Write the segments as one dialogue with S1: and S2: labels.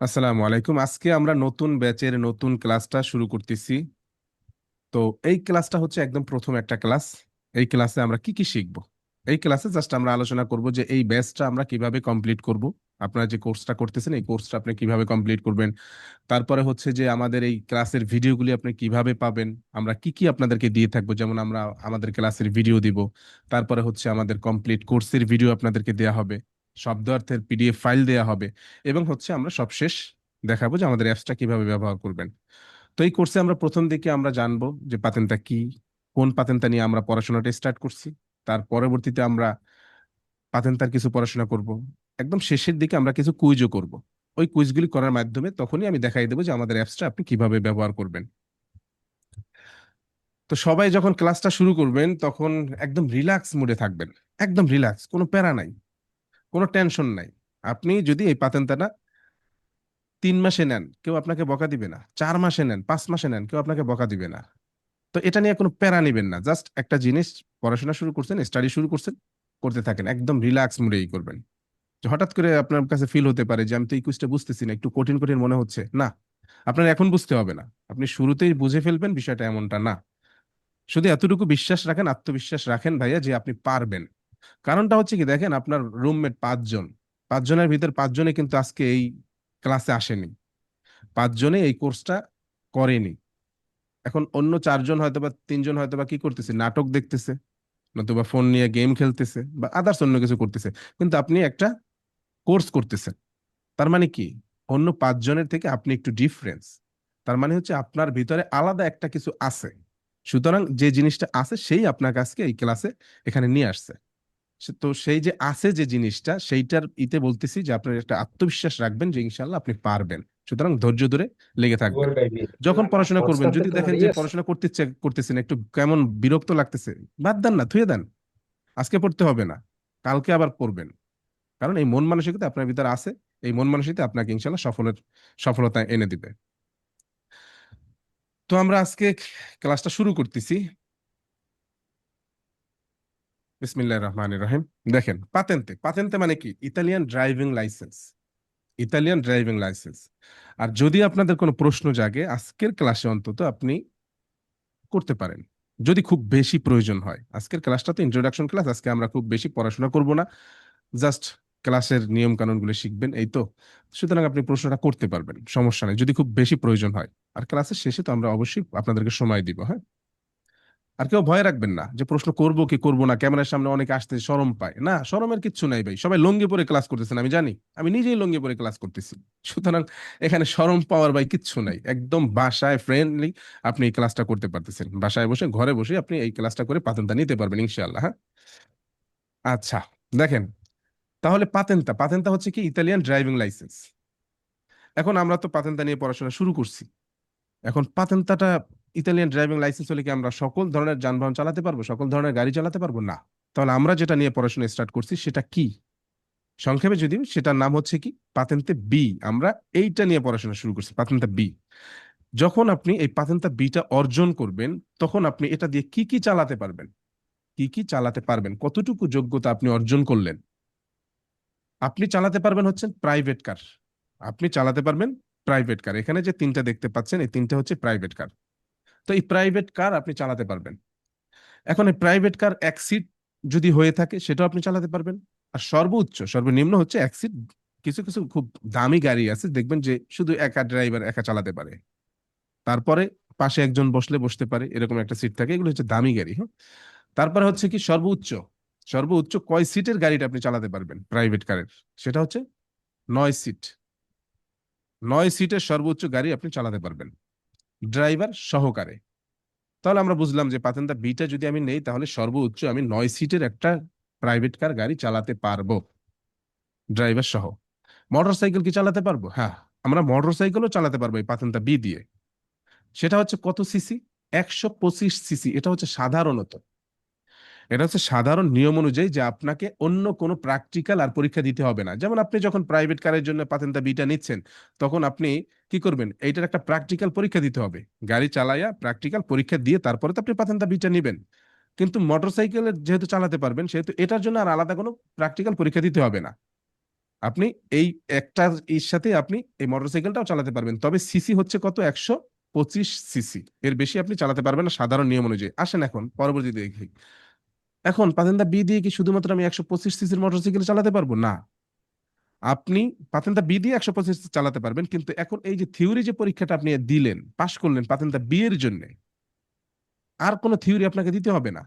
S1: আসসালামু আলাইকুম। আজকে আমরা নতুন ব্যাচের নতুন ক্লাসটা শুরু করতেছি। তো এই ক্লাসটা হচ্ছে একদম প্রথম একটা ক্লাস। এই ক্লাসে আমরা কি কি শিখব? এই ক্লাসে জাস্ট আমরা আলোচনা করব যে এই ব্যাচটা আমরা কিভাবে কমপ্লিট করব। আপনারা যে কোর্সটা করতেছেন এই কোর্সটা আপনি কিভাবে কমপ্লিট করবেন। তারপরে হচ্ছে যে আমাদের এই ক্লাসের ভিডিওগুলি আপনি কিভাবে পাবেন। আমরা কি কি আপনাদেরকে দিয়ে থাকবো, যেমন আমরা আমাদের ক্লাসের ভিডিও দিব। তারপরে হচ্ছে আমাদের কমপ্লিট কোর্সের ভিডিও আপনাদেরকে দেয়া হবে। শব্দার্থের পিডিএফ ফাইল দেয়া হবে। এবং হচ্ছে আমরা সবশেষ দেখাবো যে আমাদের অ্যাপসটা কিভাবে ব্যবহার করবেন। তো এই কোর্সে আমরা প্রথম দিকে আমরা জানবো যে পাতেনটা কি, কোন পাতেনটা নিয়ে আমরা পড়াশোনাটা স্টার্ট করছি। তার পরবর্তীতে আমরা পাতেনটার কিছু পড়াশোনা করব। একদম শেষের দিকে আমরা কিছু কুইজও করব। ওই কুইজগুলি করার মাধ্যমে তখনই আমি দেখাই দেবো যে আমাদের অ্যাপসটা আপনি কিভাবে ব্যবহার করবেন। তো সবাই যখন ক্লাসটা শুরু করবেন তখন একদম রিল্যাক্স মুডে থাকবেন। একদম রিল্যাক্স, কোনো প্যারা নাই, কোনো টেনশন নাই। আপনি যদি এই পাতেনটা 3 মাসে নেন কেউ আপনাকে বকা দিবে না, 4 মাসে নেন, 5 মাসে নেন কেউ আপনাকে বকা দিবে না। তো এটা নিয়ে কোনো প্যারা নিবেন না, জাস্ট একটা জিনিস পড়াশোনা শুরু করছেন, স্টাডি শুরু করছেন, করতে থাকেন, একদম রিল্যাক্স মুডেই করবেন। যে হঠাৎ করে আপনার কাছে ফিল হতে পারে যে আমি তো এই কুইজটা বুঝতেছি না, একটু কঠিন কঠিন মনে হচ্ছে, না, আপনার এখন বুঝতে হবে না, আপনি শুরুতেই বুঝে ফেলবেন, বিষয়টা এমনটা না। শুধু এতটুকু বিশ্বাস রাখেন, আত্মবিশ্বাস রাখেন ভাইয়া যে আপনি পারবেন। কারণটা হচ্ছে কি, দেখেন আপনার রুমমেট 5 জন, 5 জনের ভিতর 5 জনে কিন্তু আজকে এই ক্লাসে আসেনি, 5 জনে এই কোর্সটা করেনি। এখন অন্য 4 জন হয়তো বা 3 জন হয়তো বা কি করতেছে, নাটক দেখতেছে, নতুবা ফোন নিয়ে গেম খেলতেছে বা আদার্স অন্য কিছু করতেছে। কিন্তু আপনি একটা কোর্স করতেছেন, তার মানে কি, অন্য 5 জনের থেকে আপনি একটু ডিফারেন্স। তার মানে হচ্ছে আপনার ভিতরে আলাদা একটা কিছু আছে। সুতরাং যে জিনিসটা আছে সেই আপনার কাছকে এই ক্লাসে এখানে নিয়ে আসছে। তো সেই যে আছে যে জিনিসটা, সেইটার ইতে বলতেছি যে আপনার একটা আত্মবিশ্বাস রাখবেন যে ইনশাল্লাহ আপনি পারবেন। সুতরাং ধৈর্য ধরে লেগে থাকবেন। যখন পড়াশোনা করবেন যদি দেখেন যে পড়াশোনা করতে ইচ্ছে করতেছে না, একটু কেমন বিরক্ত লাগতেছে, বাদ দেন না, থুয়ে দেন। আজকে পড়তে হবে না, কালকে আবার পড়বেন। কারণ এই মন মানসিকতা আপনার ভিতরে আছে। এই মন মানসিকতা আপনাকে ইনশাল্লাহ সফলতা এনে দিবে। তো আমরা আজকে ক্লাসটা শুরু করতেছি। বিসমিল্লাহির রহমানির রহিম। দেখেন, পাতেন্তে, পাতেন্তে মানে কি, Italian driving licence. Italian driving licence. আর যদি আপনাদের কোনো প্রশ্ন জাগে আজকের ক্লাসে অন্তত আপনি করতে পারেন, যদি খুব বেশি প্রয়োজন হয়। আজকের ক্লাসটা তো ইন্ট্রোডাকশন ক্লাস, আজকে আমরা খুব বেশি পড়াশোনা করব না, জাস্ট ক্লাসের নিয়ম কানুন গুলো শিখবেন, এই তো। সুতরাং আপনি প্রশ্নটা করতে পারবেন, সমস্যা নেই, যদি খুব বেশি প্রয়োজন হয়। আর ক্লাসের শেষে তো আমরা অবশ্যই আপনাদেরকে সময় দিব, হ্যাঁ। আর কেউ ভয় রাখবেন না যে প্রশ্ন করব কি করব না, ক্যামেরার সামনে অনেকে আসতে শরম পায়, না, শরমের কিচ্ছু নাই ভাই, সবাই লুঙ্গি পরে ক্লাস করতেছেন, আমি জানি, আমি নিজেই লুঙ্গি পরে ক্লাস করতেছি। সুতরাং এখানে শরম পাওয়ার ভাই কিচ্ছু নাই, একদম বাসায় ফ্রেন্ডলি আপনি এই ক্লাসটা করতে পারতেছেন, বাসায় বসে ঘরে বসে আপনি এই ক্লাসটা করে পাতেনটা নিতে পারবেন ইনশাআল্লাহ, হ্যাঁ। আচ্ছা, দেখেন, তাহলে পাতেনটা, পাতেনটা হচ্ছে কি ইতালিয়ান ড্রাইভিং লাইসেন্স। এখন আমরা তো পাতেনটা নিয়ে পড়াশোনা শুরু করছি। এখন পাতেন্তাটা, ইতালিয়ান ড্রাইভিং লাইসেন্স হলে কি আমরা সকল ধরনের যানবাহন চালাতে পারবো, সকল ধরনের গাড়ি চালাতে পারবো? না। তাহলে আমরা যেটা নিয়ে পড়াশোনা স্টার্ট করছি সেটা কি? সংক্ষেপে যদি, সেটার নাম হচ্ছে কি, পাতেন্তে বি। আমরা এইটা নিয়ে পড়াশোনা শুরু করছি, পাতেন্তা বি। যখন আপনি এই পাতেন্তা বিটা অর্জন করবেন তখন আপনি এটা দিয়ে কি কি চালাতে পারবেন, কি কি চালাতে পারবেন, কতটুকু যোগ্যতা আপনি অর্জন করলেন। আপনি চালাতে পারবেন হচ্ছেন প্রাইভেট কার। আপনি চালাতে পারবেন প্রাইভেট কার। এখানে যে তিনটা দেখতে পাচ্ছেন এই তিনটা হচ্ছে প্রাইভেট কার। তো এই প্রাইভেট কার আপনি চালাতে পারবেন। এখন এই প্রাইভেট কার 1 সিট যদি হয়ে থাকে সেটাও আপনি চালাতে পারবেন। আর সর্বোচ্চ, সর্বনিম্ন হচ্ছে 1 সিট। কিছু কিছু খুব দামি গাড়ি আছে দেখবেন যে শুধু একা ড্রাইভার একা চালাতে পারে, তারপরে পাশে একজন বসলে বসতে পারে, এরকম একটা সিট থাকে, এগুলো হচ্ছে দামি গাড়ি, হ্যাঁ। তারপরে হচ্ছে কি সর্বোচ্চ, সর্বোচ্চ কয় সিটের গাড়িটা আপনি চালাতে পারবেন প্রাইভেট কারের, সেটা হচ্ছে 9 সিট। 9 সিটের সর্বোচ্চ গাড়ি আপনি চালাতে পারবেন ড্রাইভার সহকারে। তাহলে আমরা বুঝলাম যে পাতেন্তা বিটা যদি আমি নেই তাহলে সর্বোচ্চ আমি 9 সিটের একটা প্রাইভেট কার গাড়ি চালাতে পারবো ড্রাইভার সহ। মোটর সাইকেল কি চালাতে পারবো? হ্যাঁ, আমরা মোটর সাইকেলও চালাতে পারবো এই পাতেন্তা বি দিয়ে। সেটা হচ্ছে কত সিসি? 125 সিসি। এটা হচ্ছে সাধারণত, এটা হচ্ছে সাধারণ নিয়ম অনুযায়ী যে আপনাকে অন্য কোনো প্র্যাকটিক্যাল আর পরীক্ষা দিতে হবে না। যেমন আপনি যখন প্রাইভেট কারের জন্য পাতেন্তা বিটা নিচ্ছেন তখন আপনি কি করবেন, এইটার একটা প্র্যাকটিক্যাল পরীক্ষা দিতে হবে, গাড়ি চালাইয়া প্র্যাকটিক্যাল পরীক্ষা দিয়ে তারপরে তো আপনি পাতেন্তা বিটা নিবেন। কিন্তু মোটরসাইকেলের যেহেতু চালাতে পারবেন সেহেতু এটার জন্য আর আলাদা কোনো প্র্যাকটিক্যাল পরীক্ষা দিতে হবে না। আপনি এই একটা এর সাথে আপনি এই মোটরসাইকেলটাও চালাতে পারবেন, তবে সিসি হচ্ছে কত, 125 সিসি। এর বেশি আপনি চালাতে পারবেন না সাধারণ নিয়ম অনুযায়ী। আসেন এখন পরবর্তীতে দেখি, এখন পাতেন্তা বি দিয়ে কি শুধুমাত্র আমি 125 সিসির মোটরসাইকেল চালাতে পারবো? না, আপনি পাতেন্তা বি দিয়ে 125 চালাতে পারবেন, কিন্তু এখন এই যে থিওরি যে পরীক্ষাটা আপনি দিলেন, পাশ করলেন পাতেন্তা বি এর জন্য, আর কোনো থিওরি আপনাকে দিতে হবে না।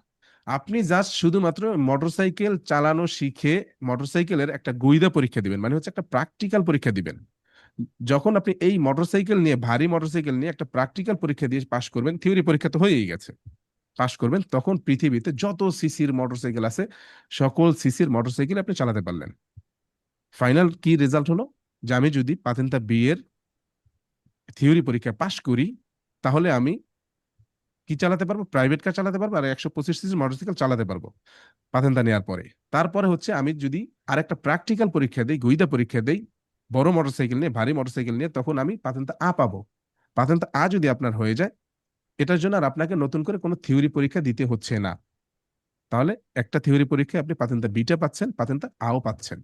S1: আপনি জাস্ট শুধুমাত্র মোটরসাইকেল চালানো শিখে মোটরসাইকেলের একটা গুইদা পরীক্ষা দিবেন, মানে হচ্ছে একটা প্র্যাকটিক্যাল পরীক্ষা দিবেন। যখন আপনি এই মোটরসাইকেল নিয়ে, ভারী মোটরসাইকেল নিয়ে একটা প্র্যাকটিক্যাল পরীক্ষা দিয়ে পাশ করবেন, থিওরি পরীক্ষা তো হয়েই গেছে, পাশ করবেন, তখন পৃথিবীতে যত সিসির মোটরসাইকেল আছে সকল সিসির মোটরসাইকেল আপনি চালাতে পারলেন। ফাইনাল কি রেজাল্ট হলো, যে আমি যদি পাতেন্তা বি এর থিওরি পরীক্ষা পাশ করি, তাহলে আমি কি চালাতে পারবো, প্রাইভেট কার চালাতে পারবো, আর 125 সিসির মোটরসাইকেল চালাতে পারবো পাতেন্তা নেওয়ার পরে। তারপরে হচ্ছে আমি যদি আরেকটা প্র্যাকটিক্যাল পরীক্ষা দিই, গুইদা পরীক্ষা দিই, বড় মোটরসাইকেল নিয়ে, ভারী মোটরসাইকেল নিয়ে, তখন আমি পাতেন্তা আ পাবো। পাতেন্তা আ যদি আপনার হয়ে যায়, এটার জন্য আর আপনাকে নতুন করে কোনো থিওরি পরীক্ষা দিতে হচ্ছে না। তাহলে একটা থিওরি পরীক্ষায় আপনি পাতেন্তা বিটা পাচ্ছেন, পাতেন্তা আও পাচ্ছেন।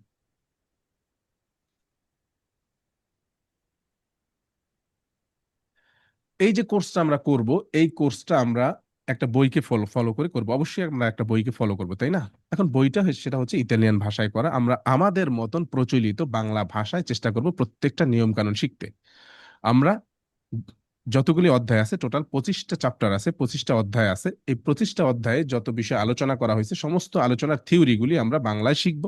S1: এই যে কোর্সটা আমরা করব, এই কোর্সটা আমরা একটা বইকে ফলো ফলো করে করব, অবশ্যই আমরা একটা বইকে ফলো করব, তাই না? এখন বইটা সেটা হচ্ছে ইতালিয়ান ভাষায় করা, আমরা আমাদের মতন প্রচলিত বাংলা ভাষায় চেষ্টা করব প্রত্যেকটা নিয়ম কানুন শিখতে। আমরা যতগুলি অধ্যায় আছে, টোটাল 25টা চ্যাপ্টার আছে, 25টা অধ্যায় আছে, এই 25টা অধ্যায়ে যত বিষয় আলোচনা করা হয়েছে সমস্ত আলোচনার থিওরিগুলি আমরা বাংলায় শিখব।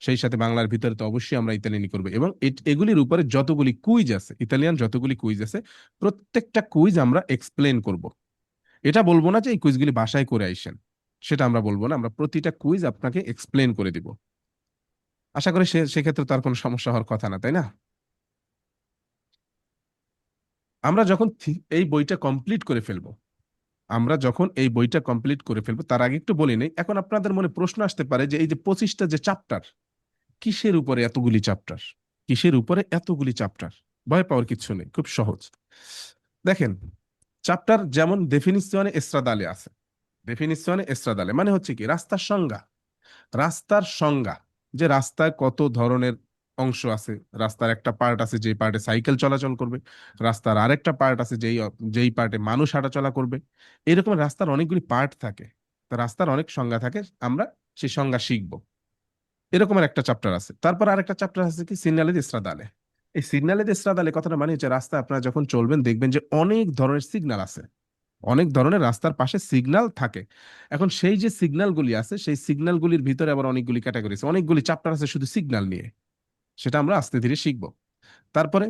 S1: সেই সাথে বাংলার ভিতরে তো অবশ্যই আমরা ইতালিয়ানি করবো, এবং এগুলির উপরে যতগুলি কুইজ আছে, ইতালিয়ান যতগুলি কুইজ আছে, প্রত্যেকটা কুইজ আমরা এক্সপ্লেন করব। এটা বলবো না যে এই কুইজগুলি বাসায় করে আইসেন, সেটা আমরা বলবো না, আমরা প্রতিটা কুইজ আপনাকে এক্সপ্লেন করে দিব। আশা করি সেক্ষেত্রে তো আর কোনো সমস্যা হওয়ার কথা না, তাই না? আমরা যখন এই বইটা কমপ্লিট করে ফেলবো, আমরা যখন এই বইটা কমপ্লিট করে ফেলবো, তার আগে একটু বলি নেই, এখন আপনাদের মনে প্রশ্ন আসতে পারে যে এই যে 25টা যে চ্যাপ্টার, কিসের উপরে এতগুলি চ্যাপ্টার, কিসের উপরে এতগুলি চ্যাপ্টার? ভয় পাওয়ার কিছু নেই, খুব সহজ। দেখেন, চ্যাপ্টার যেমন ডেফিনিশনে এস্ট্রাদালে আছে, ডেফিনিশনে এস্ট্রাদালে মানে হচ্ছে কি, রাস্তার সংজ্ঞা। রাস্তার সংজ্ঞা, যে রাস্তায় কত ধরনের অংশ আছে। রাস্তার একটা পার্ট আছে যে পার্টে সাইকেল চলাচল করবে, রাস্তার আরেকটা পার্ট আছে যেই যেই পার্টে মানুষ হাঁটাচলা করবে। এরকম রাস্তার অনেকগুলি পার্ট থাকে, তো রাস্তার অনেক সংজ্ঞা থাকে, আমরা সেই সংজ্ঞা শিখবো। এরকমের একটা চ্যাপ্টার আছে। তারপর আরেকটা চ্যাপ্টার আছে কি, সিগনালে ইস্ত্রাদালে। এই সিগনালে ইস্ত্রাদালে কথাটা মানে হচ্ছে, রাস্তা আপনারা যখন চলবেন দেখবেন যে অনেক ধরনের সিগন্যাল আছে, অনেক ধরনের রাস্তার পাশে সিগন্যাল থাকে। এখন সেই যে সিগন্যাল গুলি আছে, সেই সিগন্যাল গুলির ভিতরে আবার অনেকগুলি ক্যাটাগরি আছে, অনেকগুলি চ্যাপ্টার আছে শুধু সিগন্যাল নিয়ে, সেটা আমরা আস্তে ধীরে শিখবো। তারপরে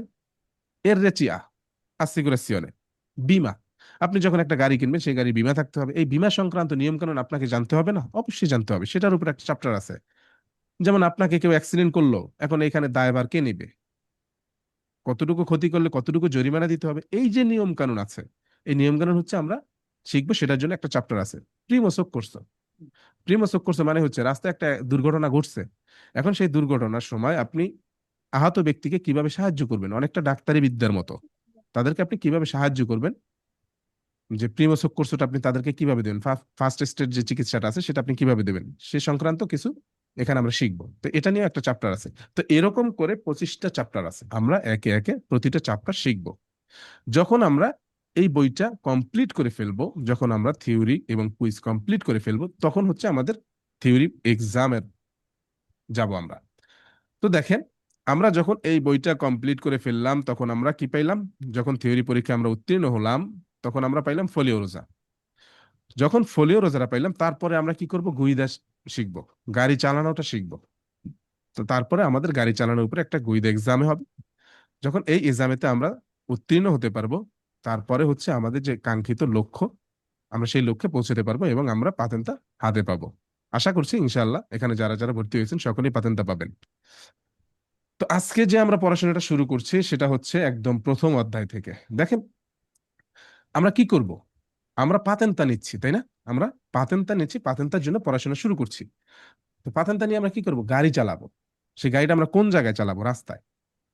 S1: এর রেচিয়া আসিগুরাসিওনে, বীমা। আপনি যখন একটা গাড়ি কিনবেন, সেই গাড়ির বীমা থাকতে হবে, এই বীমা সংক্রান্ত নিয়ম কানুন আপনাকে জানতে হবে না? অবশ্যই জানতে হবে, সেটার উপর একটা চ্যাপ্টার আছে। যেমন আপনাকে কেউ অ্যাক্সিডেন্ট করলো, এখন এখানে দায়ভার কে নেবে, কতটুকু ক্ষতি করলে কতটুকু জরিমানা দিতে হবে, এই যে নিয়ম কানুন আছে, এই নিয়ম কানুন হচ্ছে আমরা শিখবো, সেটার জন্য একটা চ্যাপ্টার আছে। প্রিমো কোর্স, প্রিমো কোর্স মানে হচ্ছে রাস্তায় একটা দুর্ঘটনা ঘটছে, এখন সেই দুর্ঘটনার সময় আপনি আহত ব্যক্তিকে কিভাবে সাহায্য করবেন, অনেকটা ডাক্তারি বিদ্যার মতো, তাদেরকে আপনি কিভাবে সাহায্য করবেন, যে প্রিমোসোক কোর্সটা আপনি তাদেরকে কিভাবে দেবেন, ফার্স্ট স্টেজ যে চিকিৎসাটা আছে সেটা আপনি কিভাবে দেবেন, সে সংক্রান্ত কিছু এখানে আমরা শিখবো। তো এটা নিয়ে একটা চ্যাপ্টার আছে। তো এরকম করে 25টা চ্যাপ্টার আছে, আমরা একে একে প্রতিটা চ্যাপ্টার শিখবো। যখন আমরা এই বইটা কমপ্লিট করে ফেলবো, যখন আমরা থিওরি এবং কুইজ কমপ্লিট করে ফেলবো, তখন হচ্ছে আমাদের থিওরি এক্সামের যাব আমরা। তো দেখেন, আমরা যখন এই বইটা কমপ্লিট করে ফেললাম, তখন আমরা কি পাইলাম, যখন থিওরি পরীক্ষা আমরা উত্তীর্ণ হলাম, তখন আমরা পাইলাম ফোলিও রোজা। যখন ফোলিও রোজারা পাইলাম, তারপরে আমরা কি করব, গুইদা শিখবো, গাড়ি চালানোটা শিখবো। তো তারপরে আমাদের গাড়ি চালানোর উপরে একটা গুইদা এক্সামে হবে। যখন এই এক্সামেতে আমরা উত্তীর্ণ হতে পারবো, তারপরে হচ্ছে আমাদের যে কাঙ্ক্ষিত লক্ষ্য, আমরা সেই লক্ষ্যে পৌঁছতে পারবো এবং আমরা পাতেনটা হাতে পাবো। আশা করছি ইনশাআল্লাহ এখানে যারা যারা ভর্তি হয়েছেন সকলেই পাতেনটা পাবেন। তো আজকে যে আমরা পড়াশোনাটা শুরু করছি, সেটা হচ্ছে একদম প্রথম অধ্যায় থেকে। দেখেন, আমরা কি করব, আমরা পাতেনটা নিচ্ছি, তাই না? আমরা পাতেনটা নিচ্ছি, পাতেনটার জন্য পড়াশোনা শুরু করছি। তো পাতেনটা নিয়ে আমরা কি করব, গাড়ি চালাবো। সেই গাড়িটা আমরা কোন জায়গায় চালাবো, রাস্তায়।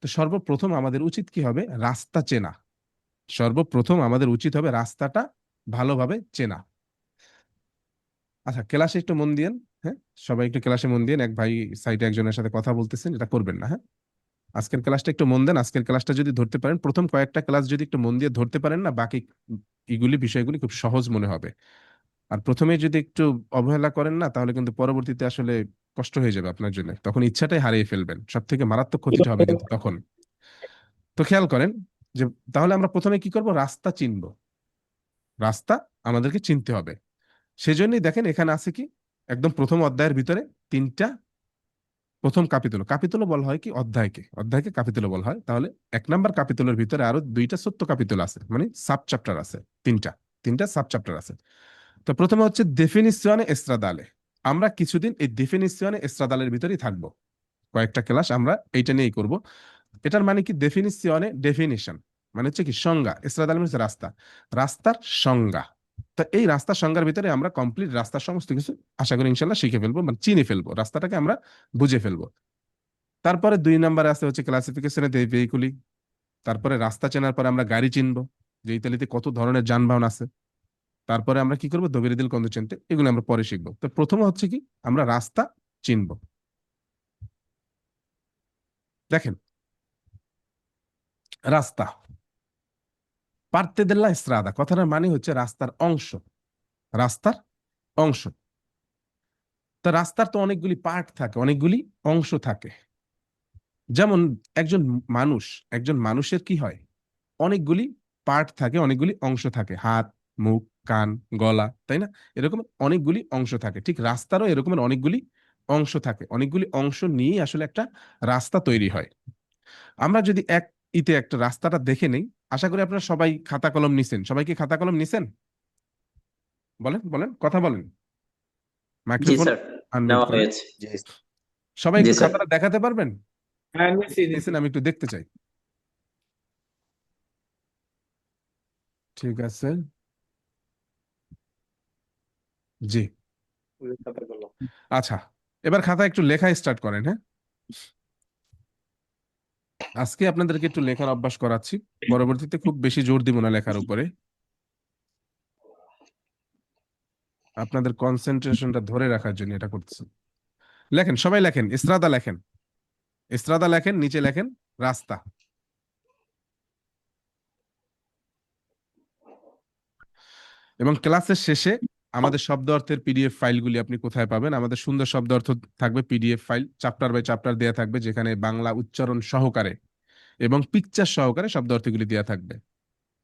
S1: তো সর্বপ্রথম আমাদের উচিত কি হবে, রাস্তা চেনা। সর্বপ্রথম আমাদের উচিত হবে রাস্তাটা ভালোভাবে চেনা। আচ্ছা, ক্লাসে একটু মন দিয়েন। হ্যাঁ, সবাই একটু ক্লাসে মন দিন। এক ভাই সাইডে একজনের সাথে কথা বলতেছেন, এটা করবেন না। হ্যাঁ, আজকের ক্লাসটা একটু মন দেন। আজকের ক্লাসটা যদি ধরতে পারেন, প্রথম কয়েকটা ক্লাস যদি একটু মন দিয়ে ধরতে পারেন না, বাকি এগুলি বিষয়গুলি খুব সহজ মনে হবে। আর প্রথমে যদি একটু অবহেলা করেন না, তাহলে কিন্তু পরবর্তীতে আসলে কষ্ট হয়ে যাবে আপনার জন্য, তখন ইচ্ছাটাই হারিয়ে ফেলবেন। সব থেকে মারাত্মক ক্ষতিটা হবে কিন্তু তখন। তো খেয়াল করেন যে তাহলে আমরা প্রথমে কি করব, রাস্তা চিনব। রাস্তা আমাদেরকে চিনতে হবে। সেজন্যই দেখেন এখানে আছে কি, একদম প্রথম অধ্যায়ের ভিতরে তিনটা, প্রথম কাপিতুল, কাপিতুল বলা হয় কি অধ্যায়কে, অধ্যায়কে কাপিতুল বলা হয়। তাহলে এক নাম্বার কাপিতুলের ভিতরে আরো দুইটা ছোট্ট কাপিতুল আছে, মানে সাব চ্যাপ্টার আছে তিনটা, তিনটা সাব চ্যাপ্টার আছে। তো প্রথমে হচ্ছে ডেফিনিশনে এস্ট্রাদালে। আমরা কিছুদিন এই ডেফিনিশনে এস্ট্রাদালের ভিতরেই থাকবো, কয়েকটা ক্লাস আমরা এইটা নিয়েই করব। এটার মানে কি, ডেফিনিশনে ডেফিনিশন মানে হচ্ছে কি সংজ্ঞা, এস্ট্রাদাল মানে হচ্ছে রাস্তা, রাস্তার সংজ্ঞা। তো এই রাস্তার সংজ্ঞার ভিতরে আমরা কমপ্লিট রাস্তার সমস্ত কিছু আশা করি ইনশাল্লাহ শিখে ফেলবো, মানে চিনে ফেলবো, রাস্তাটাকে আমরা বুঝে ফেলবো। তারপরে 2 নম্বরে আছে হচ্ছে ক্লাসিফিকেশনে ভেহিকুলি। তারপরে রাস্তা চেনার পরে আমরা গাড়ি চিনবো, যে ইতালিতে কত ধরনের যানবাহন আছে। তারপরে আমরা কি করবো, দবিরিদিল কন্ডুচেন্তে, এগুলো আমরা পরে শিখবো। তো প্রথমে হচ্ছে কি, আমরা রাস্তা চিনবো। দেখেন, রাস্তা, পার্তে দেল্লা স্ত্রাদা কথাটার মানে হচ্ছে রাস্তার অংশ, রাস্তার অংশ। তা রাস্তার তো অনেকগুলি পার্ট থাকে, অনেকগুলি অংশ থাকে। যেমন একজন মানুষ, একজন মানুষের কি হয়, অনেকগুলি পার্ট থাকে, অনেকগুলি অংশ থাকে, হাত, মুখ, কান, গলা, তাই না? এরকম অনেকগুলি অংশ থাকে। ঠিক রাস্তারও এরকমের অনেকগুলি অংশ থাকে, অনেকগুলি অংশ নিয়ে আসলে একটা রাস্তা তৈরি হয়। আমরা যদি একটা রাস্তাটা দেখে নেই, আশা করি আপনারা সবাই খাতা কলম নিছেন। সবাই কি খাতা কলম নিছেন? বলেন বলেন, কথা বলেন।
S2: জি
S1: মাইক্রোফোন
S2: স্যার,
S1: আনমিউট
S2: নেওয়া
S1: করেন।
S2: হয়েছে।
S3: জি
S1: সবাই
S2: জি
S1: একটু
S2: স্যার।
S1: খাতাটা দেখাতে পারবেন?
S3: হ্যাঁ, নিছি নিছি।
S1: নিছেন, আমি একটু দেখতে চাই। ঠিক আছে, জি। আচ্ছা, এবার খাতা একটু লেখা স্টার্ট করেন। হ্যাঁ, আজকে আপনাদেরকে একটু লেখার অভ্যাস করাচ্ছি, পরবর্তীতে খুব বেশি জোর দিব না লেখার উপরে। আপনাদের কনসেন্ট্রেশনটা ধরে রাখার জন্য এটা করতেছি। লেখেন, সবাই লেখেন, ইসরাদা লেখেন, ইসরাদা লেখেন, নিচে লেখেন রাস্তা। এবং ক্লাসের শেষে আমাদের শব্দ অর্থের পিডিএফ ফাইলগুলি আপনি কোথায় পাবেন? আমাদের সুন্দর শব্দ অর্থ থাকবে, PDF file chapter by chapter দেয়া থাকবে, যেখানে বাংলা উচ্চারণ সহকারে এবং পিকচার সহকারে শব্দ অর্থগুলি দেয়া থাকবে।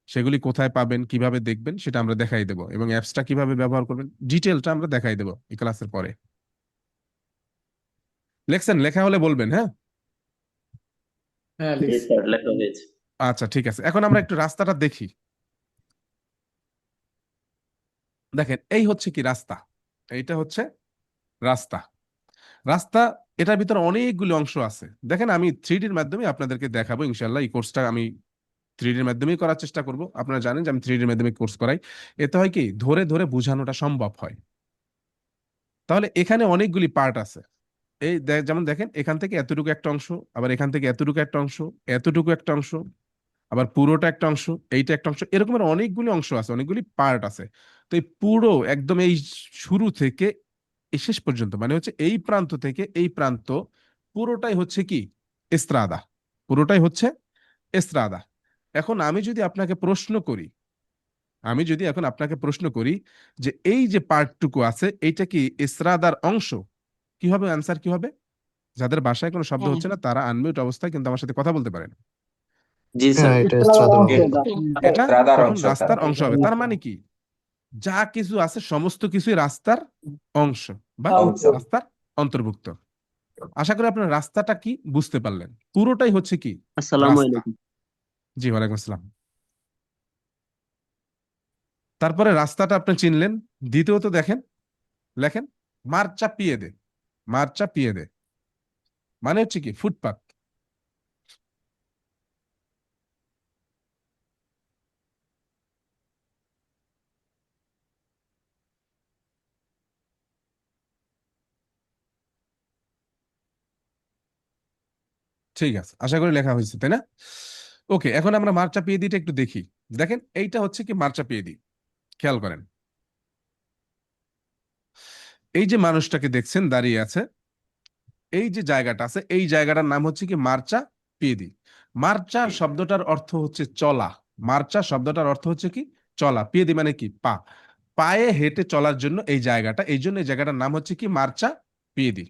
S1: সেগুলি কোথায় পাবেন, কিভাবে দেখবেন, সেটা আমরা দেখাই দেবো, এবং অ্যাপসটা কিভাবে ব্যবহার করবেন ডিটেলটা আমরা দেখাই দেবো এই ক্লাসের পরে। লেখছেন? লেখা হলে বলবেন, হ্যাঁ।
S3: হ্যাঁ,
S2: জি
S3: লিখছি।
S2: স্যার, লেখা হয়েছে।
S1: আচ্ছা, ঠিক আছে, এখন আমরা একটু রাস্তাটা দেখি। দেখেন, এই হচ্ছে কি রাস্তা, এইটা হচ্ছে রাস্তা। রাস্তা, এটার ভিতরে অনেকগুলো অংশ আছে। দেখেন, আমি 3Dর মাধ্যমে আপনাদেরকে দেখাবো ইনশাল্লাহ। এই কোর্সটা আমি 3Dর মাধ্যমেই করার চেষ্টা করব। আপনারা জানেন যে আমি 3Dর মাধ্যমে কোর্স করাই। এতে হয় কি, ধরে ধরে বোঝানোটা সম্ভব হয়। তাহলে এখানে অনেকগুলি পার্ট আছে। এই যেমন দেখেন, এখান থেকে এতটুকু একটা অংশ, আবার এখান থেকে এতটুকু একটা অংশ, এতটুকু একটা অংশ, আবার পুরোটা একটা অংশ, এইটা একটা অংশ, এরকমের অনেকগুলি অংশ আছে, অনেকগুলি পার্ট আছে। তো এই পুরো একদম এই শুরু থেকে এই শেষ পর্যন্ত, মানে হচ্ছে এই প্রান্ত থেকে এই প্রান্ত, পুরোটাই হচ্ছে কি এস্ত্রাদা, পুরোটাই হচ্ছে এস্ত্রাদা। এখন আমি যদি আপনাকে প্রশ্ন করি, আমি যদি এখন আপনাকে প্রশ্ন করি যে এই যে পার্টটুকু আছে এইটা কি এস্ত্রাদার অংশ, কি হবে? আনসার কি হবে? যাদের বাসায় কোনো শব্দ
S4: হ্যাঁ,
S1: হচ্ছে না তারা আনমিউট অবস্থায় কিন্তু আমার সাথে কথা বলতে পারেন।
S2: জি
S3: হ্যাঁ,
S2: স্যার।
S3: এটা এস্ট্রাদার অংশ।
S1: এটা
S5: রাধার
S1: তখন
S5: অংশ স্যার।
S1: রাস্তার অংশ হবে। তার মানে কি, যা কিছু আছে সমস্ত কিছুই রাস্তার অংশ বা
S5: অংশ।
S1: রাস্তার অন্তর্ভুক্ত। আশা করি আপনার রাস্তাটা কি বুঝতে পারলেন। পুরোটাই হচ্ছে কি
S4: আসসালামু
S1: রাস্তা।
S4: আলাইকুম।
S1: জি, ওয়ালাইকুম আসসালাম। তারপরে রাস্তাটা আপনি চিনলেন। দ্বিতীয়ত দেখেন, লেখেন মার্চা পিয়েদে, মার্চা পিয়েদে মানে হচ্ছে কি ফুটপাত। ঠিক আছে, আশা করি লেখা হয়েছে, তাই না? ওকে, এখন আমরা মার্চা পিয়েদিটা একটু দেখি। দেখেন, এইটা হচ্ছে কি মার্চা পিয়েদি, খেয়াল করেন। এই যে মানুষটাকে দেখছেন দাঁড়িয়ে আছে, এই যে জায়গাটা আছে, এই জায়গাটার নাম হচ্ছে কি মার্চা পিয়েদি। মার্চা শব্দটার অর্থ হচ্ছে চলা। মার্চা শব্দটার অর্থ হচ্ছে কি চলা। পিয়েদি মানে কি পা। পায়ে হেঁটে চলার জন্য এই জায়গাটা, এই জন্য এই জায়গাটার নাম হচ্ছে কি মার্চা পিয়েদি।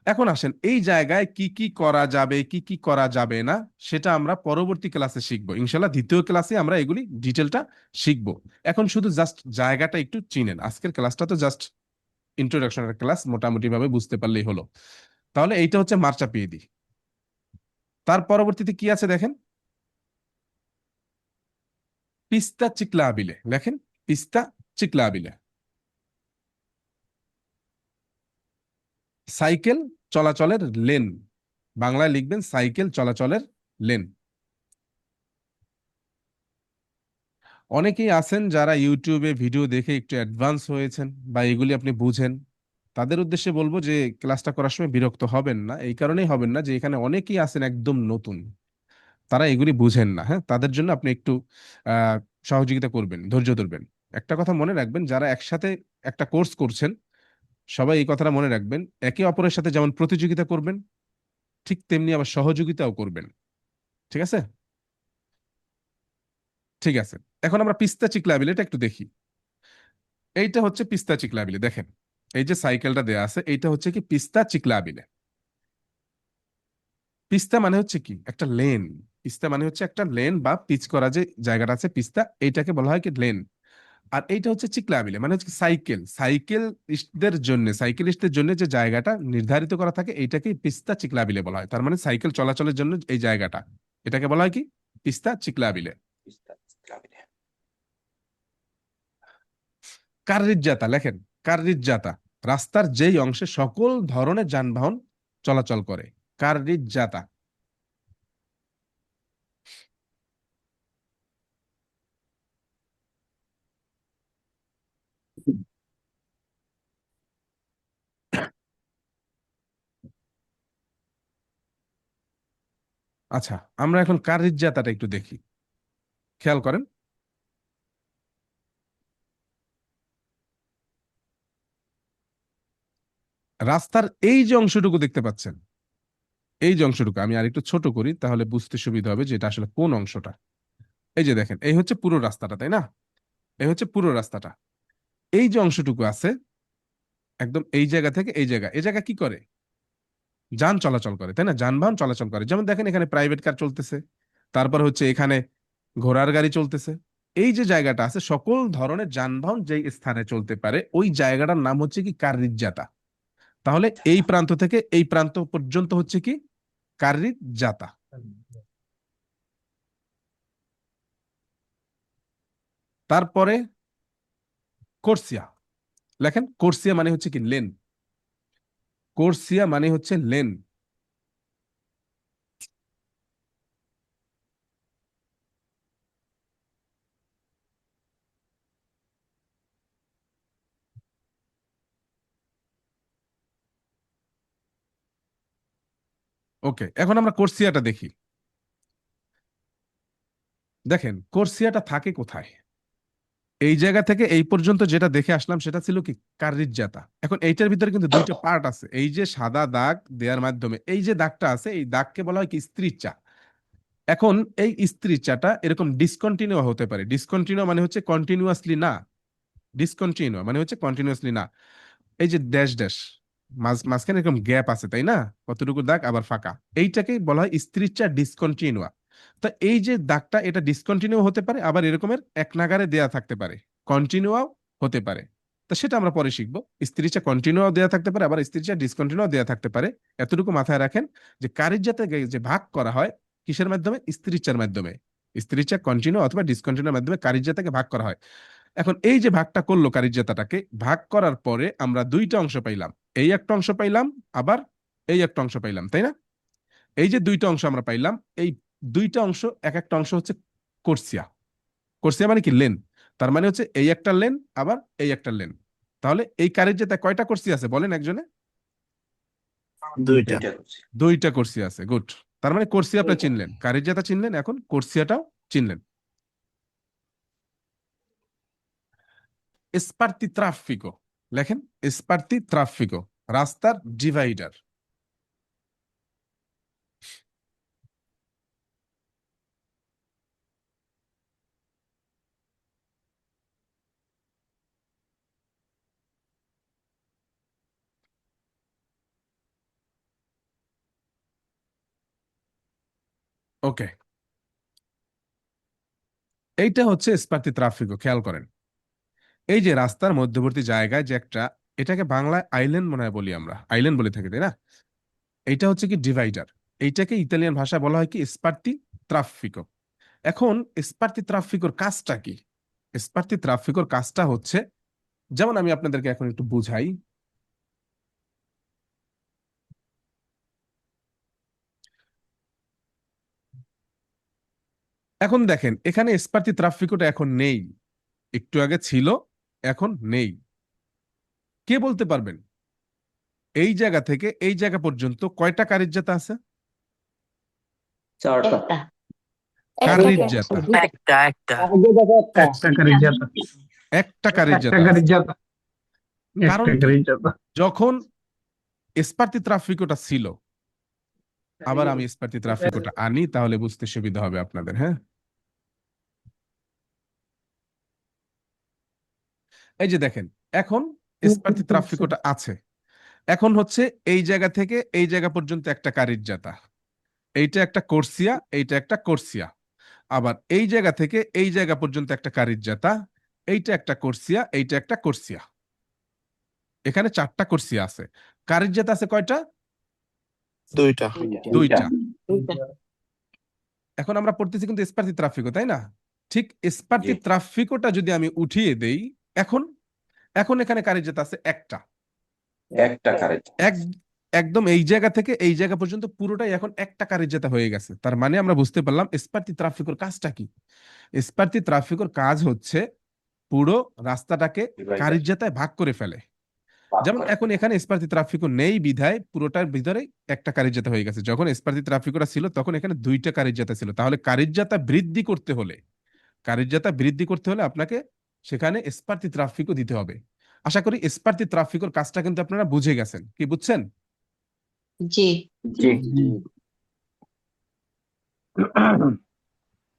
S1: এখন আসেন, এই জায়গায় কি কি করা যাবে, কি কি করা যাবে না, সেটা আমরা পরবর্তী ক্লাসে শিখবো ইনশাল্লাহ। দ্বিতীয় ক্লাসে আমরা এগুলি ডিটেলটা শিখবো। এখন শুধু জাস্ট জায়গাটা একটু চিনেন। আজকের ক্লাসটা তো জাস্ট ইন্ট্রোডাকশনের ক্লাস, মোটামুটি ভাবে বুঝতে পারলেই হলো। তাহলে এইটা হচ্ছে মার্চা পিয়েদি। তার পরবর্তীতে কি আছে দেখেন, পিস্তা চিকলাবিলে। লেখেন পিস্তা চিকলাবিলে। সাইকেল চলাচলের লেন, বাংলায় লিখবেন সাইকেল চলাচলের লেন। অনেকেই আছেন যারা ইউটিউবে ভিডিও দেখে একটু অ্যাডভান্স হয়েছেন বা এগুলি আপনি বুঝেন, তাদের উদ্দেশ্যে বলবো যে ক্লাসটা করার সময় বিরক্ত হবেন না। এই কারণেই হবেন না যে এখানে অনেকেই আছেন একদম নতুন, তারা এগুলি বুঝেন না। হ্যাঁ, তাদের জন্য আপনি একটু আহ সহযোগিতা করবেন, ধৈর্য ধরবেন। একটা কথা মনে রাখবেন, যারা একসাথে একটা কোর্স করছেন সবাই এই কথাটা মনে রাখবেন, একে অপরের সাথে যেমন প্রতিযোগিতা করবেন, ঠিক তেমনি আবার সহযোগিতাও করবেন। ঠিক আছে? ঠিক আছে। এখন আমরা পিস্তা চিকলাবিলি এটা একটু দেখি। এইটা হচ্ছে পিস্তা চিকলাবিলি। দেখেন এই যে সাইকেলটা দেয়া আছে, এইটা হচ্ছে কি পিস্তা চিকলাবিলে। পিস্তা মানে হচ্ছে কি একটা লেন। পিস্তা মানে হচ্ছে একটা লেন বা পিচ করা যে জায়গাটা আছে পিস্তা, এইটাকে বলা হয় কি লেন। আর এইটা হচ্ছে চিকলাবিলে মানে হচ্ছে সাইকেল, সাইকেলিস্টদের জন্য, সাইকেলিস্টদের জন্য যে জায়গাটা নির্ধারিত করা থাকে এইটাকে পিস্তা চিকলাবিলে বলা হয়। তার মানে সাইকেল চলাচলের জন্য এই জায়গাটা, এটাকে বলা হয় কি পিস্তা চিকলাবিলে। কার্রিজ্জাতা। লেখেন কার্রিজ্জাতা, রাস্তার যেই অংশে সকল ধরনের যানবাহন চলাচল করে। কার্রিজ্জাতা। আচ্ছা, আমরা এখন কার্রিজ্জাতাটা একটু দেখি, খেয়াল করেন। রাস্তার এই যে অংশটুকু দেখতে পাচ্ছেন, এই যে অংশটুকু আমি আরেকটু ছোট করি তাহলে বুঝতে সুবিধা হবে যে এটা আসলে কোন অংশটা। এই যে দেখেন, এই হচ্ছে পুরো রাস্তাটা, তাই না? এই হচ্ছে পুরো রাস্তাটা। এই যে অংশটুকু আছে একদম এই জায়গা থেকে এই জায়গা, এই জায়গা কি করে? যান চলাচল করে, তাই না? যানবাহন চলাচল করে। যেমন দেখেন এখানে প্রাইভেট কার চলতেছে, তারপর হচ্ছে এখানে ঘোড়ার গাড়ি চলতেছে। এই যে জায়গাটা আছে সকল ধরনের যানবাহন যেই স্থানে চলতে পারে, ওই জায়গাটার নাম হচ্ছে কি কার্রিজ্জাতা। তাহলে এই প্রান্ত থেকে এই প্রান্ত পর্যন্ত হচ্ছে কি কার্রিজ্জাতা। তারপরে কোর্সিয়া। লেখেন কোর্সিয়া মানে হচ্ছে কি লেন। কোর্সিয়া মানে হচ্ছে লেন। ওকে, এখন আমরা কোর্সিয়াটা দেখি। দেখেন কোর্সিয়াটা থাকে কোথায়? এই জায়গা থেকে এই পর্যন্ত যেটা দেখে আসলাম সেটা ছিল কি কার্রিজ্জাতা। এখন এইটার ভিতরে কিন্তু দুইটা পার্ট আছে। এই যে সাদা দাগ দেওয়ার মাধ্যমে এই যে দাগটা আছে, এই দাগকে বলা হয় কি স্ত্রীচা। এখন এই স্ত্রীচাটা এরকম ডিসকন্টিনিউ হতে পারে। ডিসকন্টিনিউ মানে হচ্ছে কন্টিনিউয়াসলি না, ডিসকন্টিনিউ মানে হচ্ছে কন্টিনিউয়াসলি না। এই যে ড্যাশ ড্যাশ মাঝখানে এরকম গ্যাপ আছে, তাই না? কতটুকু দাগ আবার ফাঁকা, এইটাকেই বলা হয় স্ত্রীচা ডিসকন্টিনিউয়া। তো এই যে দাগটা এটা ডিসকন্টিনিউ হতে পারে, আবার এরকমের এক নাগারে দেয়া থাকতে পারে, কন্টিনিউও হতে পারে। তো সেটা আমরা পরে শিখবো। স্ত্রীচা কন্টিনিউ দেয়া থাকতে পারে, আবার স্ত্রীচা ডিসকন্টিনিউ দেয়া থাকতে পারে। এতটুকু মাথায় রাখেন যে কারিজ্জাতে যে ভাগ করা হয় কিসের মাধ্যমে? স্ত্রীচার মাধ্যমে। স্ত্রীচা কন্টিনিউ অথবা ডিসকন্টিনিউর মাধ্যমে কারিজ্জাতাকে ভাগ করা হয়। এখন এই যে ভাগটা করলো কারিজ্জাতাটাকে, ভাগ করার পরে আমরা দুইটা অংশ পাইলাম। এই একটা অংশ পাইলাম, আবার এই একটা অংশ পাইলাম, তাই না? এই যে দুইটা অংশ আমরা পাইলাম, এই দুইটা অংশ, এক একটা অংশ হচ্ছে কোর্সিয়া। কোর্সিয়া মানে কি লেন। তার মানে হচ্ছে এই একটা লেন, আবার এই একটা লেন। তাহলে এই কারিজ্জাতায় কয়টা কোর্সিয়া আছে বলেন একজনে?
S3: দুইটা।
S1: দুইটা কোর্সিয়া আছে। গুড। তার মানে কোর্সিয়া আপনি চিনলেন, কারিজ্জাতা চিনলেন, এখন কোর্সিয়াটাও চিনলেন। স্পার্তি ট্রাফিকো। লেখেন স্পার্তি ট্রাফিকো, রাস্তার ডিভাইডার। ওকে, এইটা হচ্ছে স্পার্তি ট্রাফিকো। খেয়াল করেন, এই যে রাস্তার মধ্যবর্তী জায়গায় যে একটা, এটাকে বাংলায় আইল্যান্ড মনে হয় বলি, আমরা আইল্যান্ড বলে থাকি, তাই না? এইটা হচ্ছে কি ডিভাইডার। এইটাকে ইতালিয়ান ভাষায় বলা হয় কি স্পার্তি ট্রাফিকো। এখন স্পার্তি ট্রাফিকোর কাজটা কি? স্পার্তি ট্রাফিকোর কাজটা হচ্ছে, যেমন আমি আপনাদেরকে এখন একটু বুঝাই। এখন দেখেন, এখানে স্পার্তি ট্রাফিকোটা এখন নেই, একটু আগে ছিল, এখন নেই। কে বলতে পারবেন এই জায়গা থেকে এই জায়গা পর্যন্ত কয়টা কারিজ্জাতা আছে?
S2: 4টা।
S4: একটা
S1: কারিজ্জাতা
S5: একটা
S3: আগে দেখো একটা
S5: একটা কারিজ্জাতা
S1: একটা
S5: একটা
S1: কারিজ্জাতা আছে।
S5: কারিজ্জাতা
S1: কারণ
S5: একটা
S1: কি?
S5: কারিজ্জাতা
S1: যখন স্পার্তি ট্রাফিকোটা ছিল, আবার আমি স্পার্তি ট্রাফিকোটা আনি, তাহলে বুঝতে সুবিধা হবে আপনাদের। হ্যাঁ, এই যে দেখেন, এখন স্পার্তি ট্রাফিকোটা আছে। এখন হচ্ছে এই জায়গা থেকে এই জায়গা পর্যন্ত একটা কারিজ্জাতা, এইটা একটা কোর্সিয়া, এইটা একটা কোর্সিয়া। আবার এই জায়গা থেকে এই জায়গা পর্যন্ত একটা কারিজ্জাতা, এইটা একটা কোর্সিয়া, এইটা একটা কোর্সিয়া। এখানে 4টা কোর্সিয়া আছে। কারিজ্জাতা আছে কয়টা?
S5: দুইটা
S1: 2টা।
S4: দুইটা
S1: এখন আমরা পড়তেছি কিন্তু স্পার্তি ট্রাফিকো, তাই না? ঠিক স্পার্তি
S2: জি।
S1: ট্রাফিকোটা যদি আমি উঠিয়ে দেই, এখন এখন এখানে কারিজ্জাতা আছে একটা।
S2: একটা কারেক্ট।
S1: এক একদম এই জায়গা থেকে এই জায়গা পর্যন্ত পুরোটাই এখন একটা কারিজ্জাতা হয়ে গেছে। তার মানে আমরা বুঝতে পারলাম স্পার্তি ট্রাফিকোর কাজটা কি। স্পার্তি ট্রাফিকোর কাজ হচ্ছে পুরো রাস্তাটাকে কারিজ্জাতায় ভাগ করে ফেলে। যেমন এখন এখানে স্পার্তি ট্রাফিকও নেই বিধায় পুরোটার ভিতরে একটা কারিজ্জাতা হয়ে গেছে। যখন স্পার্তি ট্রাফিকটা ছিল তখন এখানে 2টা কারিজ্জাতা ছিল। তাহলে কারিজ্জাতা বৃদ্ধি করতে হলে আপনাকে সেখানে স্পার্তি ট্রাফিকও দিতে হবে। আশা করি স্পার্তি ট্রাফিকর কাজটা কিন্তু আপনারা বুঝে গেছেন, কি বুঝছেন?
S4: জি
S2: জি।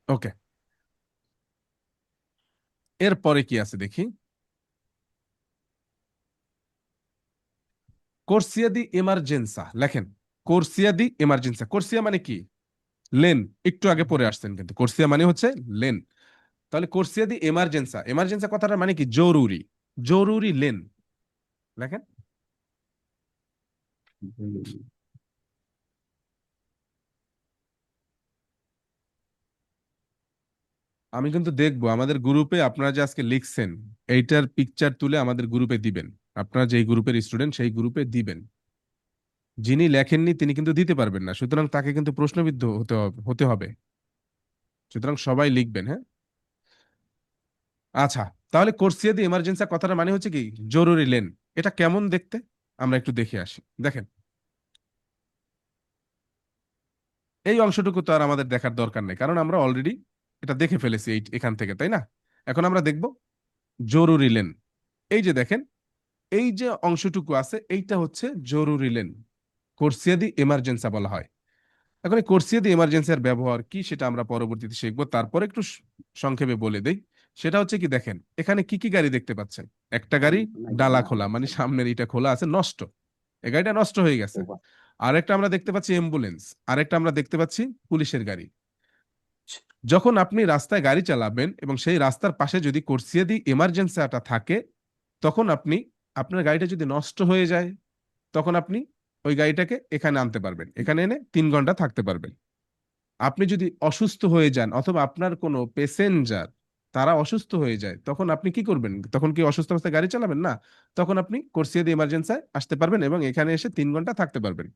S1: ওকে, এরপরে কি আছে দেখি। কোর্সিয়া দি এমার্জেন্সা, লেখেন কোর্সিয়া দি এমার্জেন্সা। কোর্সিয়া মানে কি? লেন। একটু আগে পড়ে আসছেন কিন্তু, কোর্সিয়া মানে হচ্ছে লেন। তাহলে কোর্সিয়া দি এমার্জেন্সা, এমার্জেন্সা কথাটা মানে কি? জরুরি, জরুরি লেন। লেখেন আমি কিন্তু দেখবো আমাদের গ্রুপে আপনারা যে আজকে লিখছেন, এইটার পিকচার তুলে আমাদের গ্রুপে দিবেন। আপনারা যেই গ্রুপের স্টুডেন্ট সেই গ্রুপে দিবেন। যিনি লেখেননি তিনি কিন্তু দিতে পারবেন না, সুতরাং তাকে কিন্তু প্রশ্নবিদ্ধ হতে হবে। সুতরাং সবাই লিখবেন, হ্যাঁ? আচ্ছা, তাহলে কোর্সিয়া দি এমার্জেন্সি কথাটা মানে হচ্ছে কি? জরুরি লেন। এটা কেমন দেখতে আমরা একটু দেখে আসি। দেখেন, এই অংশটুকু তো আর আমাদের দেখার দরকার নেই, কারণ আমরা অলরেডি এটা দেখে ফেলেছি এখান থেকে, তাই না? এখন আমরা দেখব জরুরি লেন। এই যে দেখেন, এই যে অংশটুকু আছে এইটা হচ্ছে জরুরি লেন, কোর্সিয়া দি এমার্জেন্সা বলা হয়। এখন এই কোর্সিয়া দি এমার্জেন্সির ব্যবহার কি সেটা আমরা পরবর্তীতে শিখবো। তারপর একটু সংক্ষেপে বলে দেই। সেটা হচ্ছে কি, দেখেন এখানে কি কি গাড়ি দেখতে পাচ্ছেন। একটা গাড়ি ডালা খোলা, মানে সামনের এটা খোলা আছে, নষ্ট, এই গাড়িটা নষ্ট হয়ে গেছে। আরেকটা আমরা দেখতে পাচ্ছি অ্যাম্বুলেন্স, আরেকটা আমরা দেখতে পাচ্ছি পুলিশের গাড়ি। যখন আপনি রাস্তায় গাড়ি চালাবেন এবং সেই রাস্তার পাশে যদি কোর্সিয়া দি এমার্জেন্সিটা থাকে, তখন আপনি, আপনার গাড়িটা যদি নষ্ট হয়ে যায়, তখন আপনি ওই গাড়িটাকে এখানে আনতে পারবেন, এখানে এনে 3 ঘন্টা থাকতে পারবেন। আপনি যদি অসুস্থ হয়ে যান অথবা আপনার কোনো প্যাসেঞ্জার তারা অসুস্থ হয়ে যায়, তখন আপনি কি করবেন? তখন কি অসুস্থ অবস্থায় গাড়ি চালাবেন না, তখন আপনি কোর্সিয়া দি এমার্জেন্সি আসতে পারবেন এবং এখানে এসে 3 ঘন্টা থাকতে পারবেন।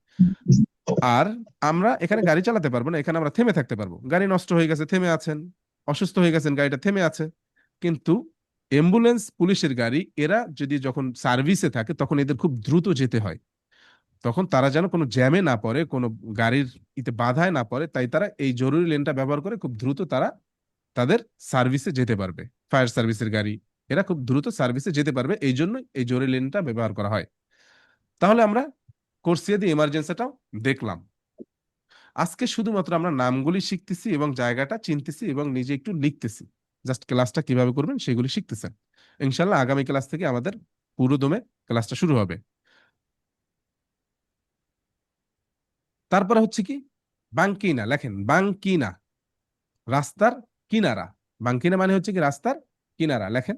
S1: আর আমরা এখানে গাড়ি চালাতে পারবো না, এখানে আমরা থেমে থাকতে পারবো। গাড়ি নষ্ট হয়ে গেছে, থেমে আছেন, অসুস্থ হয়ে গেছেন, গাড়িটা থেমে আছে। কিন্তু অ্যাম্বুলেন্স, পুলিশের গাড়ি, এরা যদি যখন সার্ভিসে থাকে তখন এদের খুব দ্রুত যেতে হয়। তখন তারা যেন কোনো জ্যামে না পড়ে, কোনো গাড়ির ইতে বাধায় না পড়ে, তাই তারা এই জরুরি লেনটা ব্যবহার করে খুব দ্রুত তারা তাদের সার্ভিসে যেতে পারবে। ফায়ার সার্ভিসের গাড়ি, এরা খুব দ্রুত সার্ভিসে যেতে পারবে, এই জন্য এই জরুরি লেনটা ব্যবহার করা হয়। তাহলে আমরা কোর্সিয়া দি এমার্জেন্সিটাও দেখলাম। আজকে শুধুমাত্র আমরা নামগুলি শিখতেছি এবং জায়গাটা চিনতেছি এবং নিজে একটু লিখতেছি। জাস্ট ক্লাসটা কিভাবে করবেন সেগুলি শিখতেছেন। ইনশাল্লাহ আগামী ক্লাস থেকে আমাদের পুরো দমে ক্লাসটা শুরু হবে। তারপরে হচ্ছে কি বাঙ্কিনা, লেখেন বাঙ্কিনা, রাস্তার কিনারা। বাঙ্কিনা মানে হচ্ছে কি রাস্তার কিনারা, লেখেন।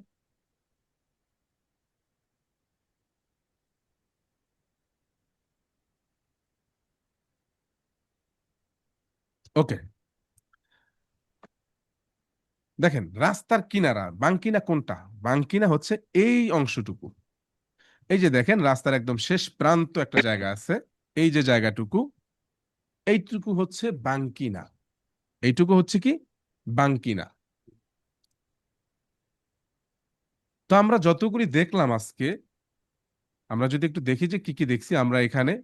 S1: ওকে, দেখেন রাস্তার কিনারা, বাঙ্কিনা কোনটা? বাঙ্কিনা হচ্ছে এই অংশটুকু। এই যে দেখেন রাস্তার একদম শেষ প্রান্ত একটা জায়গা আছে, এই যে জায়গাটুকু, এইটুকু হচ্ছে বাঙ্কিনা। এইটুকু হচ্ছে কি বাঙ্কিনা। তো আমরা যতগুলি দেখলাম আজকে, আমরা যদি একটু দেখি যে কি কি দেখছি, আমরা এখানে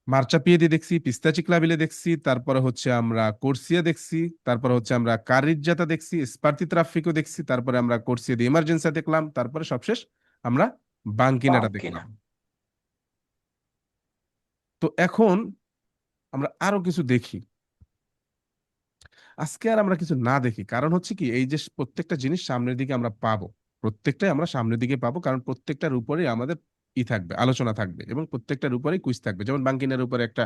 S1: মার্চাপিয়েদি দেখছি, পিস্তাচিক্লাবিলে দেখছি, তারপরে হচ্ছে আমরা কোর্সিয়া দেখছি, তারপরে হচ্ছে আমরা কারিজ্জাতা দেখছি, স্পার্তি ট্রাফিকও দেখছি, তারপরে আমরা কোর্সিয়া দি এমার্জেন্সি দেখলাম, তারপরে সবশেষ আমরা বাঙ্কিনাটা
S2: বাঙ্কিনা।
S1: দেখলাম। তো এখন আমরা আরো কিছু দেখি। আজকে আর আমরা কিছু না দেখি, কারণ হচ্ছে কি এই যে প্রত্যেকটা জিনিস সামনের দিকে আমরা পাবো, প্রত্যেকটাই আমরা সামনের দিকে পাবো, কারণ প্রত্যেকটার উপরে আমাদের থাকবে, আলোচনা থাকবে, এবং প্রত্যেকটার উপরেই কুইজ থাকবে। যেমন বাঙ্কিনার উপরে একটা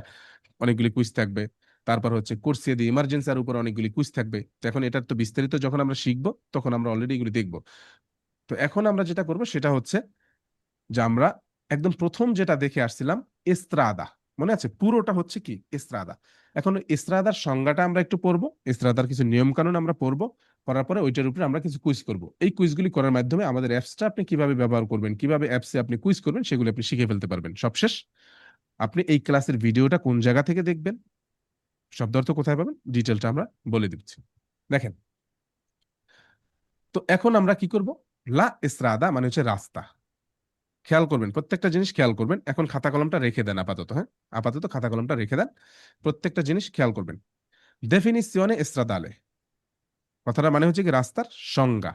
S1: অনেকগুলি কুইজ থাকবে, তারপর হচ্ছে কোর্সিয়া দি ইমার্জেন্সির উপর অনেকগুলি কুইজ থাকবে। তো এখন এটার তো বিস্তারিত যখন আমরা শিখবো তখন আমরা অলরেডি এগুলি দেখবো। তো এখন আমরা যেটা করব সেটা হচ্ছে যে আমরা একদম প্রথম যেটা দেখে আসছিলাম এস্ত্রাদা, মনে আছে? পুরোটা হচ্ছে কি এস্ত্রাদা। এখন এস্ত্রাদার সংজ্ঞাটা আমরা একটু পড়বো, এস্ত্রাদার কিছু নিয়ম কানুন আমরা পড়বো, পড়ার পরে ওইটার উপরে আমরা কিছু কুইজ করব। এই কুইজগুলি করার মাধ্যমে আমাদের অ্যাপসটা আপনি কিভাবে ব্যবহার করবেন, কিভাবে অ্যাপসে আপনি কুইজ করবেন সেগুলো আপনি শিখে ফেলতে পারবেন। সবশেষ আপনি এই ক্লাসের ভিডিওটা কোন জায়গা থেকে দেখবেন, শব্দ অর্থ কোথায় পাবেন, ডিটেলটা আমরা বলে দিচ্ছি। দেখেন, তো এখন আমরা কি করব? লা এস্ত্রাদা মানে হচ্ছে রাস্তা। খেয়াল করবেন, প্রত্যেকটা জিনিস খেয়াল করবেন। এখন খাতা কলমটা রেখে দেন আপাতত, হ্যাঁ আপাতত খাতা কলমটা রেখে দেন, প্রত্যেকটা জিনিস খেয়াল করবেন। ডেফিনিশনে এস্ত্রাদালে, কথাটা মানে হচ্ছে কি রাস্তার সংজ্ঞা।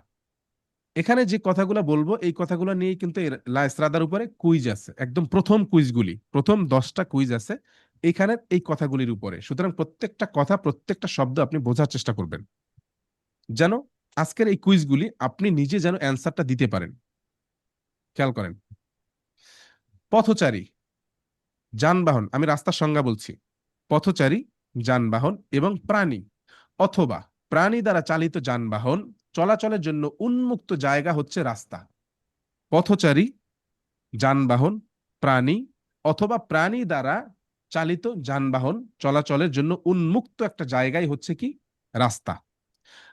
S1: এখানে যে কথাগুলো বলবো এই কথাগুলো নিয়ে কিন্তু লা এস্ত্রাদার উপরে কুইজ আছে, একদম প্রথম কুইজগুলি, প্রথম 10টা কুইজ আছে এখানে এই কথাগুলির উপরে। সুতরাং প্রত্যেকটা কথা, প্রত্যেকটা শব্দ আপনি বোঝার চেষ্টা করবেন, যেন আজকের এই কুইজগুলি আপনি নিজে যেন অ্যান্সারটা দিতে পারেন। খেয়াল করেন, পথচারী, যানবাহন, আমি রাস্তার সংজ্ঞা বলছি, পথচারী, যানবাহন এবং প্রাণী অথবা প্রাণী দ্বারা চালিত যানবাহন চলাচলের জন্য উন্মুক্ত জায়গা হচ্ছে রাস্তা। পথচারী, যানবাহন, প্রাণী অথবা প্রাণী দ্বারা চালিত যানবাহন চলাচলের জন্য উন্মুক্ত একটা জায়গায় হচ্ছে কি রাস্তা।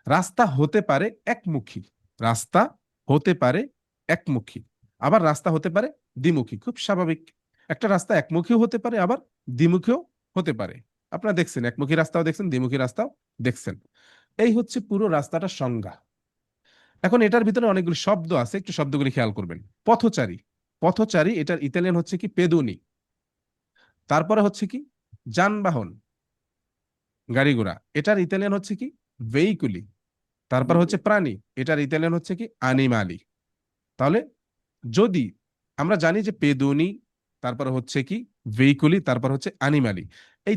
S1: রাস্তা হতে পারে একমুখী, রাস্তা হতে পারে একমুখী, আবার রাস্তা হতে পারে দ্বিমুখী, খুব স্বাভাবিক। একটা রাস্তা একমুখীও হতে পারে আবার দ্বিমুখীও হতে পারে। আপনারা দেখছেন একমুখী রাস্তাও দেখছেন, দ্বিমুখী রাস্তাও দেখছেন। এই হচ্ছে পুরো রাস্তাটার সংজ্ঞা। এখন এটার ভিতরে অনেকগুলো শব্দ আছে, একটু শব্দগুলি খেয়াল করবেন। পথচারী, পথচারী এটার ইতালিয়ান হচ্ছে কি পেদুনি। তারপরে হচ্ছে কি যানবাহন, গাড়ি ঘোড়া, এটার ইতালিয়ান হচ্ছে কি ভেহিকুলি। তারপর হচ্ছে প্রাণী, এটার ইতালিয়ান হচ্ছে কি আনিমালি। তাহলে যদি আমরা জানি যে পেদুনি, তারপর হচ্ছে কি ভেহিকুলি, তারপর হচ্ছে আনিমালি, এই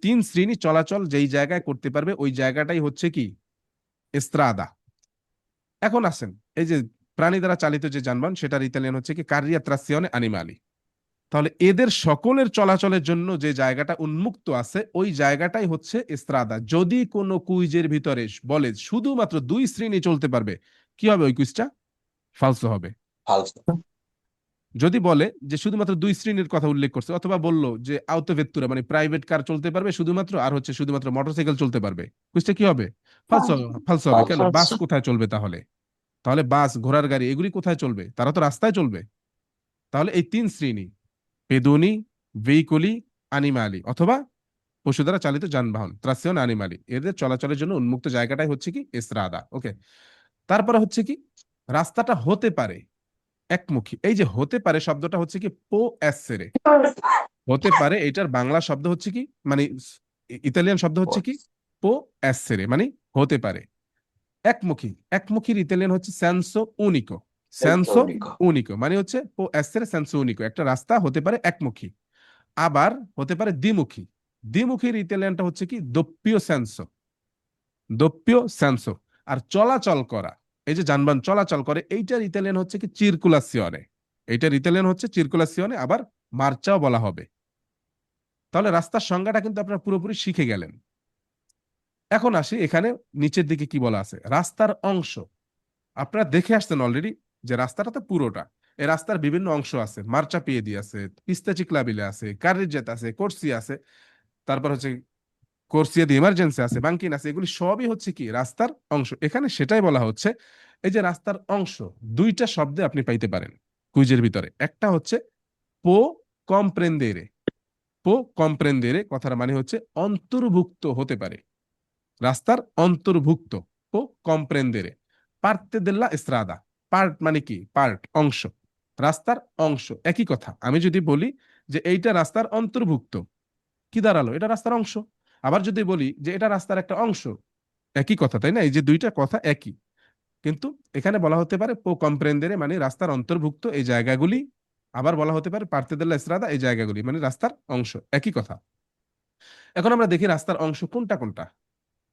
S1: তিন শ্রেণী চলাচল যেই জায়গায় করতে পারবে ওই জায়গাটাই হচ্ছে কি এস্ত্রাদা। এখন আসেন, এই যে প্রাণী দ্বারা চালিত যে যানবাহন সেটার ইতালিয়ান হচ্ছে কি কারিয়া ত্রাসিওনে আনিমালি। তাহলে এদের সকলের চলাচলের জন্য যে জায়গাটা উন্মুক্ত আছে ওই জায়গাটাই হচ্ছে এস্ত্রাদা। যদি কোনো কুইজের ভিতরে বলে শুধুমাত্র 2 শ্রেণী চলতে পারবে, কি হবে? ওই কুইজটা ফালসো হবে।
S2: ফালসো।
S1: যদি বলে যে শুধুমাত্র 2 শ্রেণীর কথা উল্লেখ করছে, অথবা বললো যে আউতোভেত্তুরা মানে প্রাইভেট কার চলতে পারবে শুধুমাত্র, আর হচ্ছে শুধুমাত্র মোটরসাইকেল চলতে পারবে, কুইজটা কি হবে? ফালসো, ফালসো হবে। কেন?
S2: ফালসো।
S1: বাস কোথায় চলবে তাহলে? তাহলে বাস, ঘোড়ার গাড়ি এগুলি কোথায় চলবে? তারা তো রাস্তায় চলবে। তাহলে এই 3 শ্রেণী, পেদুনি, ভেহিকুলি, আনিমালি অথবা পশু দ্বারা চালিত যানবাহন, ত্রাসিওন আনিমালি, এদের চলাচলের জন্য উন্মুক্ত জায়গাটাই হচ্ছে কি এস্ত্রাদা। ওকে, তারপরে হচ্ছে কি রাস্তাটা হতে পারে একমুখী। এই যে হতে পারে শব্দটা হচ্ছে কি পো এসেরে, হতে পারে এটার বাংলা শব্দ হচ্ছে কি মানে ইতালিয়ান শব্দ হচ্ছে কি পো এসেরে মানে হতে পারে। একমুখী, একমুখীর ইতালিয়ান হচ্ছে সেন্সো উনিকো।
S2: Senso
S1: সেন্সো
S2: unico.
S1: উনিকো মানে হচ্ছে পো এসেরে সেন্সো উনিকো, একটা রাস্তা হতে পারে একমুখী, আবার হতে পারে দ্বিমুখী। দ্বিমুখীর ইতালিয়ানটা হচ্ছে কি দোপ্পিও সেন্সো, দোপ্পিও সেন্সো। আর চলাচল করা, এই যে যানবাহন চলাচল করে, এইটার ইতালিয়ান হচ্ছে কি চিরকুলাসিওনে, এইটার ইতালিয়ান হচ্ছে চিরকুলাসিওনে, আবার মার্চাও বলা হবে। তাহলে রাস্তার সংজ্ঞাটা কিন্তু আপনারা পুরোপুরি শিখে গেলেন। এখন আসি এখানে নিচের দিকে কি বলা আছে, রাস্তার অংশ। আপনারা দেখে আসছেন অলরেডি যে রাস্তাটা তো পুরোটা, এই রাস্তার বিভিন্ন অংশ আছে, মার্চা পিয়েদি আছে, পিস্তা চিকলাবিলে আছে, কার্রিজেত আছে, কোর্সি আছে, তারপর হচ্ছে কোর্সিয়া দি ইমার্জেন্সি আছে, বাঙ্কিন আছে, এগুলি সবই হচ্ছে কি রাস্তার অংশ। এখানে সেটাই বলা হচ্ছে, এই যে রাস্তার অংশ, দুইটা শব্দে আপনি পাইতে পারেন কুইজের ভিতরে। একটা হচ্ছে পো কম্প্রেন্দেরে, পো কম্প্রেন্দেরে কথার মানে হচ্ছে অন্তর্ভুক্ত হতে পারে, রাস্তার অন্তর্ভুক্ত, পো কম্প্রেন্দেরে। পার্তে দেল্লা এস্ত্রাদা, পার্ট মানে কি পার্ট অংশ, রাস্তার অংশ একই কথা। আমি যদি বলি যে এইটা রাস্তার অন্তর্ভুক্ত, কি দাঁড়ালো, এটা রাস্তার অংশ। আবার যদি বলি যে এটা রাস্তার একটা অংশ, একই কথা, তাই না? এই যে দুইটা কথা একই, কিন্তু এখানে বলা হতে পারে পো কম্প্রেন্দেরে মানে রাস্তার অন্তর্ভুক্ত এই জায়গাগুলি, আবার বলা হতে পারে পার্তে দেল্লা এস্ত্রাদা এই জায়গাগুলি মানে রাস্তার অংশ, একই কথা। এখন আমরা দেখি রাস্তার অংশ কোনটা কোনটা।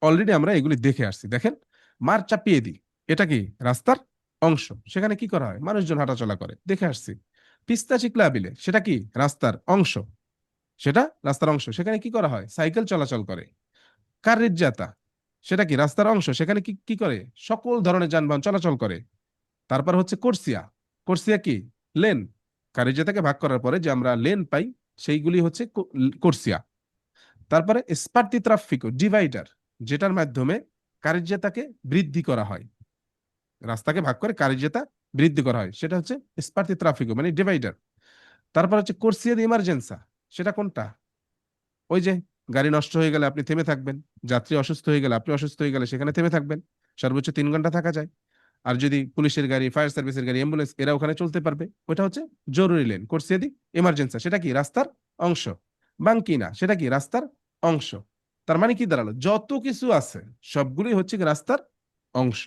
S1: অলরেডি আমরা এগুলি দেখে আসছি। দেখেন, মার চাপিয়ে দিই, এটা কি রাস্তার অংশ, সেখানে কি করা হয়, মানুষজন হাঁটাচলা করে, দেখে আসছি। পিস্তা চিকলা বিলে, সেটা কি রাস্তার অংশ, সেটা রাস্তার অংশ, সেখানে কি করা হয়, সাইকেল চলাচল করে। কার্রিজ্জাতা, সেটা কি রাস্তার অংশ, সেখানে কি কি করে, সকল ধরনের যানবাহন চলাচল করে। তারপর হচ্ছে কোর্সিয়া, কোর্সিয়া কি লেন, কার্রিজ্জাতাকে ভাগ করার পরে যে আমরা লেন পাই সেইগুলি হচ্ছে কোর্সিয়া। তারপরে স্পার্তি ট্রাফিকো ডিভাইডার, যেটার মাধ্যমে কার্যতাকে বৃদ্ধি করা হয়, রাস্তাকে ভাগ করে কার্যতা বৃদ্ধি করা হয়, সেটা হচ্ছে স্পার্তি ট্রাফিকো মানে ডিভাইডার। তারপর হচ্ছে কোর্সিয়া দি ইমার্জেন্সা, সেটা কোনটা, ওই যে গাড়ি নষ্ট হয়ে গেলে আপনি থেমে থাকবেন, যাত্রী অসুস্থ হয়ে গেলে, আপনি অসুস্থ হয়ে গেলে সেখানে থেমে থাকবেন, সর্বোচ্চ 3 ঘন্টা থাকা যায়। আর যদি পুলিশের গাড়ি, ফায়ার সার্ভিসের গাড়ি, অ্যাম্বুলেন্স এরা ওখানে চলতে পারবে, ওটা হচ্ছে জরুরি লেন, কোর্সিয়া দি ইমার্জেন্সা, সেটা কি রাস্তার অংশ। বাঙ্কিনা, সেটা কি রাস্তার অংশ। তার মানে কি দাঁড়ালো, যত কিছু আছে সবগুলোই হচ্ছে কি রাস্তার অংশ।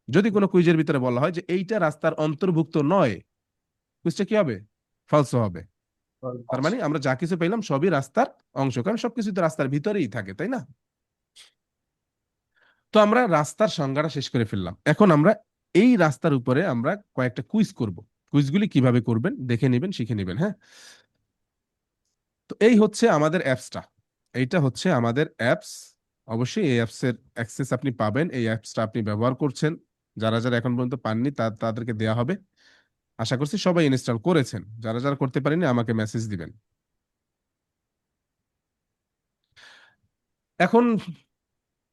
S1: যদি কোনো কুইজের ভিতরে বলা হয় যে এইটা রাস্তার অন্তর্ভুক্ত নয়, কুইজটা কি হবে, ফলস হবে। তার মানে আমরা যা কিছু পেলাম সবই রাস্তার অংশ, কারণ সবকিছু তো রাস্তার ভিতরেই থাকে, তাই না? তো আমরা রাস্তার সংজ্ঞাটা শেষ করে ফেললাম। এখন আমরা এই রাস্তার উপরে আমরা কয়েকটা কুইজ করব। কুইজগুলি কিভাবে করবেন দেখে নেবেন, শিখে নেবেন, হ্যাঁ। তো এই হচ্ছে আমাদের অ্যাপসটা, এইটা হচ্ছে আমাদের অ্যাপস। অবশ্যই এই অ্যাপসের অ্যাক্সেস আপনি পাবেন, এই অ্যাপসটা আপনি ব্যবহার করছেন, যারা যারা এখন পর্যন্ত পাননি তাদেরকে দেয়া হবে। আশা করছি সবাই ইনস্টল করেছেন, যারা যারা করতে পারেনি আমাকে মেসেজ দিবেন। এখন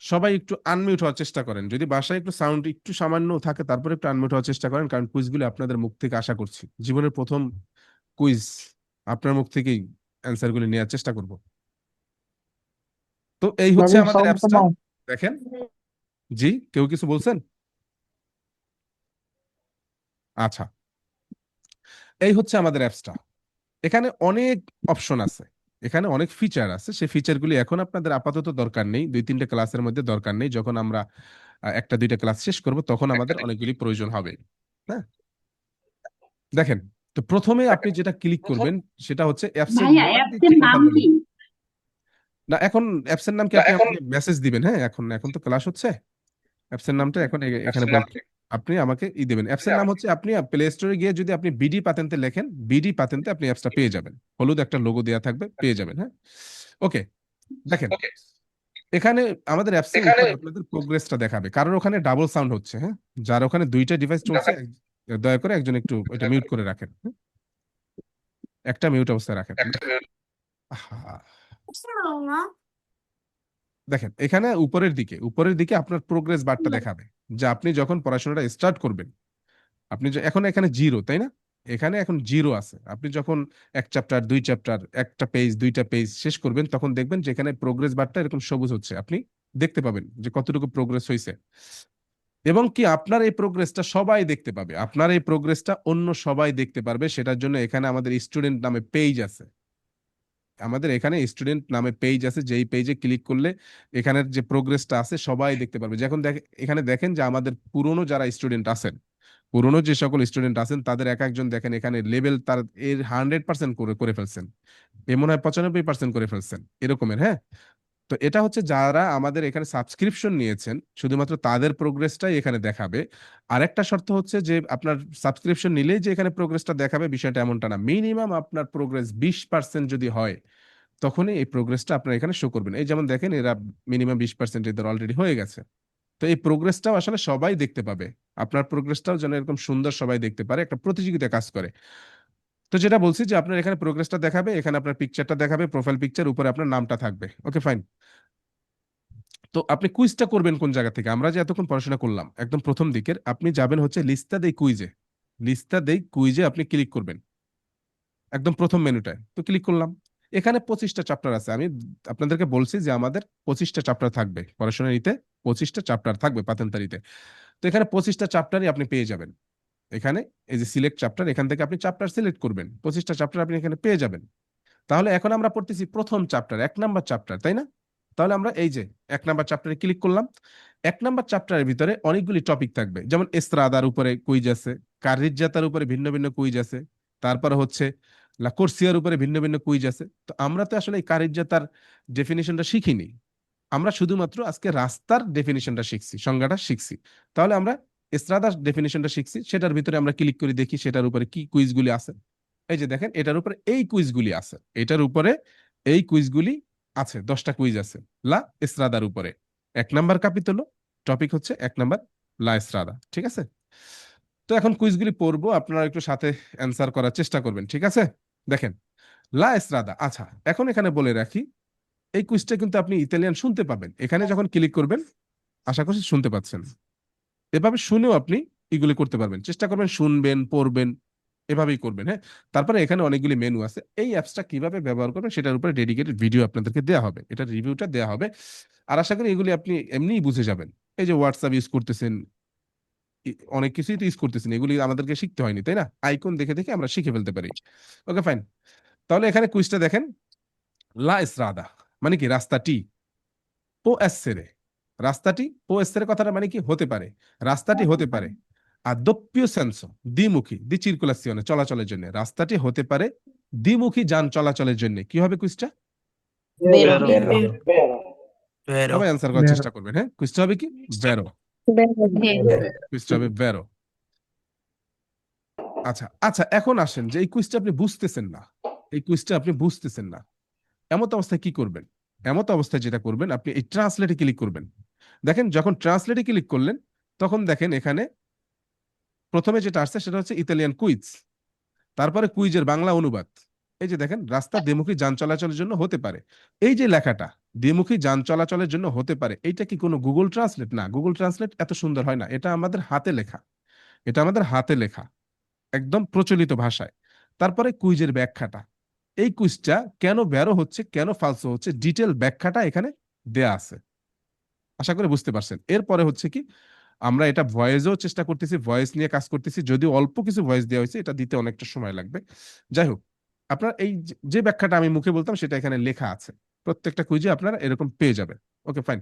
S1: সবাই একটু আনমিউট হওয়ার চেষ্টা করেন, যদি বাসায় একটু সাউন্ড একটু সামান্য থাকে তারপরে একটু আনমিউট হওয়ার চেষ্টা করেন, কারণ কুইজগুলি আপনাদের মুখ থেকে আশা করছি, জীবনের প্রথম কুইজ, আপনার মুখ থেকেই অ্যান্সারগুলি নেওয়ার চেষ্টা করব। তো এই হচ্ছে
S3: নাবিল
S1: আমাদের
S3: সাউন্ড
S1: অ্যাপসটা।
S3: কমাও।
S1: দেখেন, জি কেউ কিছু বলছেন? আচ্ছা, এই হচ্ছে আমাদের অ্যাপসটা। এখানে অনেক অপশন আছে, এখানে অনেক ফিচার আছে, সেই ফিচারগুলি এখন আপনাদের আপাতত দরকার নেই, 2-3টে ক্লাসের মধ্যে দরকার নেই, যখন আমরা 1-2টা ক্লাস শেষ করব তখন আমাদের অনেকগুলি প্রয়োজন হবে। হ্যাঁ, দেখেন, তো প্রথমে আপনি যেটা ক্লিক করবেন সেটা হচ্ছে অ্যাপসের
S4: ভাইয়া
S1: নাম,
S4: অ্যাপসের
S1: একটি কথা
S4: নাম
S1: বলি
S4: কি?
S1: না, এখন অ্যাপসের নাম কি আপনি আমাকে মেসেজ দিবেন, হ্যাঁ, এখন এখন তো ক্লাস হচ্ছে, অ্যাপসের নামটা এখন এখানে বলতে আপনি আমাকে দিবেন। অ্যাপসের নাম হচ্ছে, আপনি প্লে স্টোরে গিয়ে যদি আপনি বিডি পাতেন্তে লেখেন, বিডি পাতেন্তে আপনি অ্যাপসটা পেয়ে যাবেন, হলুদ একটা লোগো দেওয়া থাকবে, পেয়ে যাবেন, হ্যাঁ। ওকে, দেখেন এখানে আমাদের অ্যাপসের উপরে আপনাদের প্রোগ্রেসটা দেখাবে, কারণ ওখানে ডাবল সাউন্ড হচ্ছে, হ্যাঁ, যার ওখানে 2টা ডিভাইস চলছে দয়া করে একজন একটু এটা মিউট করে রাখেন, হ্যাঁ? একটা মিউট অবস্থায় রাখেন। আহা, দেখেন এখানে উপরের দিকে আপনার প্রোগ্রেস বারটা দেখাবে, যে আপনি যখন পড়াশোনাটা স্টার্ট করবেন, আপনি এখন এখানে জিরো, তাই না? এখানে এখন জিরো আছে, আপনি যখন 1 চ্যাপ্টার 2 চ্যাপ্টার, একটা পেজ 2টা পেজ শেষ করবেন তখন দেখবেন যে এখানে প্রোগ্রেস বারটা এরকম সবুজ হচ্ছে, আপনি দেখতে পাবেন যে কতটুকু প্রোগ্রেস হয়েছে। এবং কি আপনার এই প্রোগ্রেসটা সবাই দেখতে পাবে, আপনার এই প্রোগ্রেসটা অন্য সবাই দেখতে পারবে, সেটার জন্য এখানে আমাদের স্টুডেন্ট নামে পেজ আছে, আমাদের এখানে স্টুডেন্ট নামে পেজ আছে, যেই পেজে ক্লিক করলে এখানের যে প্রোগ্রেসটা আছে সবাই দেখতে পারবে। যখন এখানে দেখেন যে আমাদের পুরনো যারা স্টুডেন্ট আছেন, পুরনো যে সকল স্টুডেন্ট আছেন তাদের এক একজন দেখেন এখানে লেভেল তার এর 100% করে করে ফেলছেন, এ মনে হয় 95% করে ফেলছেন এরকমের। হ্যাঁ, তো এটা হচ্ছে যারা আমাদের এখানে সাবস্ক্রিপশন নিয়েছেন শুধুমাত্র তাদের প্রোগ্রেসটাই এখানে দেখাবে। আরেকটা শর্ত হচ্ছে যে আপনার সাবস্ক্রিপশন নিলেই যে এখানে প্রোগ্রেসটা দেখাবে বিষয়টা এমনটা না। মিনিমাম আপনার প্রোগ্রেস 20% যদি হয় তখনই এই প্রোগ্রেসটা আপনার এখানে শো করবেন। এই যেমন দেখেন এরা মিনিমাম 20% এদের অলরেডি হয়ে গেছে। তো এই প্রোগ্রেসটাও আসলে সবাই দেখতে পাবে, আপনার প্রোগ্রেসটাও যেন এরকম সুন্দর সবাই দেখতে পারে, একটা প্রতিযোগিতা কাজ করে। তো যেটা বলছি যে আপনার এখানে প্রোগ্রেসটা দেখাবে, এখানে আপনার পিকচারটা দেখাবে, প্রোফাইল পিকচার, উপরে আপনার নামটা থাকবে। Okay fine. তো আপনি কুইজটা করবেন কোন জায়গা থেকে? আমরা যে এতক্ষণ পড়াশোনা করলাম একদম প্রথম দিকের, আপনি যাবেন হচ্ছে লিস্তা দেই কুইজে। লিস্তা দেই কুইজে আপনি ক্লিক করবেন একদম প্রথম মেনুটায়। তো ক্লিক করলাম, এখানে 25টা চ্যাপ্টার আছে। আমি আপনাদেরকে বলছি যে আমাদের 25টা চ্যাপ্টার থাকবে পড়াশোনা নিতে, 25টা চ্যাপ্টার থাকবে পাতেন্তারিতে। তো এখানে 25টা চ্যাপ্টারই আপনি পেয়ে যাবেন। এখানে এই যে সিলেক্ট চ্যাপ্টার, এখান থেকে আপনি চ্যাপ্টার সিলেক্ট করবেন, 25টা চ্যাপ্টার আপনি এখানে পেয়ে যাবেন। তাহলে এখন আমরা পড়তেছি প্রথম চ্যাপ্টার, 1 নাম্বার চ্যাপ্টার, তাই না? তাহলে আমরা এই যে 1 নাম্বার চ্যাপ্টারে ক্লিক করলাম। 1 নাম্বার চ্যাপ্টারের ভিতরে অনেকগুলি টপিক থাকবে, যেমন এস্ত্রাদার উপরে কুইজ আছে, কারিজ্জাতার উপরে ভিন্ন ভিন্ন কুইজ আছে, তারপরে হচ্ছে লাকোর্সিয়ার উপরে ভিন্ন ভিন্ন কুইজ আছে। তো আমরা তো আসলে এই কারিজ্জাতার ডেফিনিশনটা শিখিনি, আমরা শুধুমাত্র আজকে রাস্তার ডেফিনিশনটা শিখছি, সংজ্ঞাটা শিখছি। তাহলে আমরা এস্ত্রাদার ডেফিনিশনটা শিখছি, সেটার ভিতরে আমরা ক্লিক করে দেখি সেটার উপরে কি কুইজগুলি আছে। এই যে দেখেন এটার উপরে এই কুইজগুলি আছে, এটার উপরে এই কুইজগুলি আছে, 10টা কুইজ আছে লা এস্ত্রাদার উপরে। 1 নাম্বার কাপিতলো, টপিক হচ্ছে 1 নাম্বার লা এস্ত্রাদা, ঠিক আছে? তো এখন কুইজগুলি পড়বো, আপনারা একটু সাথে অ্যান্সার করার চেষ্টা করবেন, ঠিক আছে? দেখেন লা এস্ত্রাদা। আচ্ছা, এখন এখানে বলে রাখি এই কুইজটা কিন্তু আপনি ইতালিয়ান শুনতে পাবেন, এখানে যখন ক্লিক করবেন আশা করছি শুনতে পাচ্ছেন। এভাবে শুনেও আপনি এগুলি করতে পারবেন, চেষ্টা করবেন শুনবেন, পড়বেন, এভাবেই করবেন। হ্যাঁ, তারপরে এখানে অনেকগুলি মেনু আছে, এই অ্যাপসটা কিভাবে ব্যবহার করবেন সেটার উপরে ডেডিকেটেড ভিডিও আপনাদেরকে দেওয়া হবে, এটার রিভিউটা দেওয়া হবে। আর আশা করি এগুলি আপনি এমনিই বুঝে যাবেন। এই যে হোয়াটসঅ্যাপ ইউজ করতেছেন, অনেক কিছুই তো ইউজ করতেছেন, এগুলি আমাদেরকে শিখতে হয়নি, তাই না? আইকন দেখে দেখে আমরা শিখে ফেলতে পারি। Okay fine. তাহলে এখানে কুইজটা দেখেন, লা এস্ত্রাদা মানে কি? রাস্তাটি। পো এসেরে, রাস্তাটি পো এসেরে কথাটা মানে কি? হতে পারে, রাস্তাটি হতে পারে। আর দোপ্পিও সেন্সো, দ্বিমুখী, দি চিরকুলাসিওনে, চলাচলের জন্য রাস্তাটি হতে পারে দ্বিমুখী যান চলাচলের জন্য। কি হবে কুইজটা?
S4: Vero.
S2: Vero.
S5: Vero.
S1: সবাই অ্যান্সার করার চেষ্টা করবেন। হ্যাঁ, কুইজটা হবে কি? ভেরো।
S4: Vero.
S1: কুইজটা হবে ভেরো। আচ্ছা আচ্ছা, এখন আসেন যে এই কুইজটা আপনি বুঝতেছেন না, এই কুইজটা আপনি বুঝতেছেন না, এমত অবস্থায় কি করবেন? এমত অবস্থায় যেটা করবেন, আপনি এই ট্রান্সলেটে ক্লিক করবেন। দেখেন যখন ট্রান্সলেটে ক্লিক করলেন তখন দেখেন এখানে প্রথমে যেটা আসছে সেটা হচ্ছে ইতালিয়ান কুইজ, তারপরে কুইজের বাংলা অনুবাদ। এই যে দেখেন, রাস্তা দ্বিমুখী যান চলাচলের জন্য হতে পারে। এই যে লেখাটা দ্বিমুখী যান চলাচলের জন্য হতে পারে, এইটা কি কোনো গুগল ট্রান্সলেট? না, গুগল ট্রান্সলেট এত সুন্দর হয় না, এটা আমাদের হাতে লেখা, এটা আমাদের হাতে লেখা একদম প্রচলিত ভাষায়। তারপরে কুইজের ব্যাখ্যাটা, এই কুইজটা কেন বেরো হচ্ছে, কেন ফালসো হচ্ছে, ডিটেল ব্যাখ্যাটা এখানে দেয়া আছে। আশা করি বুঝতে পারছেন। এরপরে হচ্ছে কি, আমরা এটা ভয়েসেও চেষ্টা করতেছি, ভয়েস নিয়ে কাজ করতেছি, যদিও অল্প কিছু ভয়েস দেওয়া হয়েছে, এটা দিতে অনেকটা সময় লাগবে। যাই হোক, আপনার এই যে ব্যাখ্যাটা আমি মুখে বলতাম সেটা এখানে লেখা আছে, প্রত্যেকটা কুইজে আপনারা এরকম পেয়ে যাবেন। Okay fine.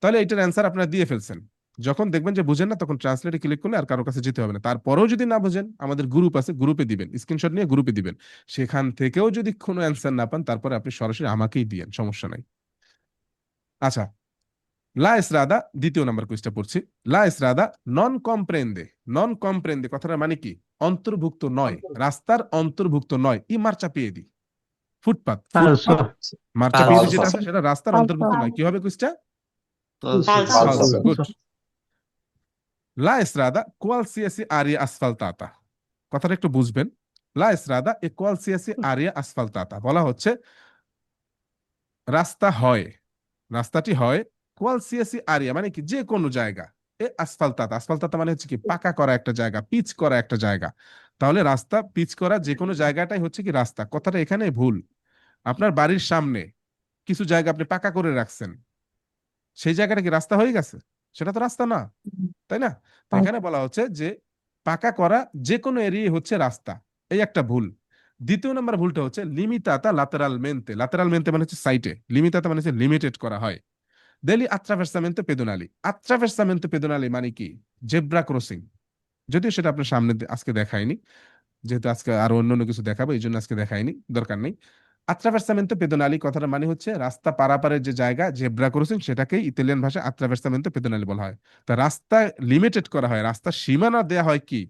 S1: তাহলে এটার অ্যান্সার আপনারা দিয়ে ফেলছেন। যখন দেখবেন যে বুঝেন না তখন ট্রান্সলেটে ক্লিক করলে আর কারো কাছে যেতে হবে না। তারপরেও যদি না বুঝেন, আমাদের গ্রুপ আছে, গ্রুপে দিবেন, স্ক্রিনশট নিয়ে গ্রুপে দিবেন। সেখান থেকেও যদি কোনো অ্যান্সার না পান তারপরে আপনি সরাসরি আমাকেই দিয়েন, সমস্যা নাই। আচ্ছা, লা এসরাদা, 2 নাম্বার কুইজটা পড়ছি। লা এসরাদা নন কম্প্রেন্দে, নন কম্প্রেন্দে কথাটা মানে কি? অন্তর্ভুক্ত নয়, রাস্তার অন্তর্ভুক্ত নয়। ই মার্চা পেয়েদি, ফুটপাত,
S3: Falso.
S1: মার্চা পেয়েদি
S2: Falso.
S1: যেটা আছে সেটা রাস্তার অন্তর্ভুক্ত নয়। কি হবে কুইজটা?
S4: Falso.
S1: Falso. Good.
S3: Falso.
S1: La estrada qualsiasi area asfaltata, কথাটা একটু বুঝবেন। La estrada e qualsiasi area asfaltata বলা হচ্ছে রাস্তা হয়, রাস্তাটি হয় qualsiasi area মানে কি? যে কোনো জায়গা। এ আসফালতাতা, আসফালতাতা মানে হচ্ছে কি? পাকা করা একটা জায়গা, পিচ করা একটা জায়গা। তাহলে রাস্তা পিচ করা যে কোনো জায়গাটাই হচ্ছে কি রাস্তা। কথাটা এখানে ভুল। আপনার বাড়ির সামনে কিছু জায়গা আপনি পাকা করে রাখছেন, সেই জায়গাটা কি রাস্তা হয়ে গেছে? সেটা তো রাস্তা না, তাই না? তো এখানে বলা হচ্ছে যে পাকা করা যে কোনো এরিয়া হচ্ছে রাস্তা, এই একটা ভুল। দ্বিতীয় নাম্বার ভুলটা হচ্ছে লিমিতাতা লাতেরালমেন্তে। লাতেরালমেন্তে মানে হচ্ছে সাইটে, লিমিতাতা মানে হচ্ছে লিমিটেড করা হয়। দেলি আত্রাভার্সামেন্তে পেদোনালি। আত্রাভার্সামেন্তে পেদোনালি মানে কি? Zebra crossing. যদিও সেটা আপনার সামনে আজকে দেখায়নি, যেহেতু আজকে আরো অন্য কিছু দেখাবো এই জন্য আজকে দেখায়নি, দরকার নেই। আত্রাভার্সামেন্তো পেদোনালি কথাটা মানে হচ্ছে রাস্তা পারাপারের যে জায়গা জেব্রা ক্রসিং, সেটাকেই ইতালিয়ান ভাষায় আত্রাভার্সামেন্তো পেদোনালি বলা হয়। তা রাস্তা লিমিটেড করা হয়, রাস্তার সীমানা দেয়া হয় কি?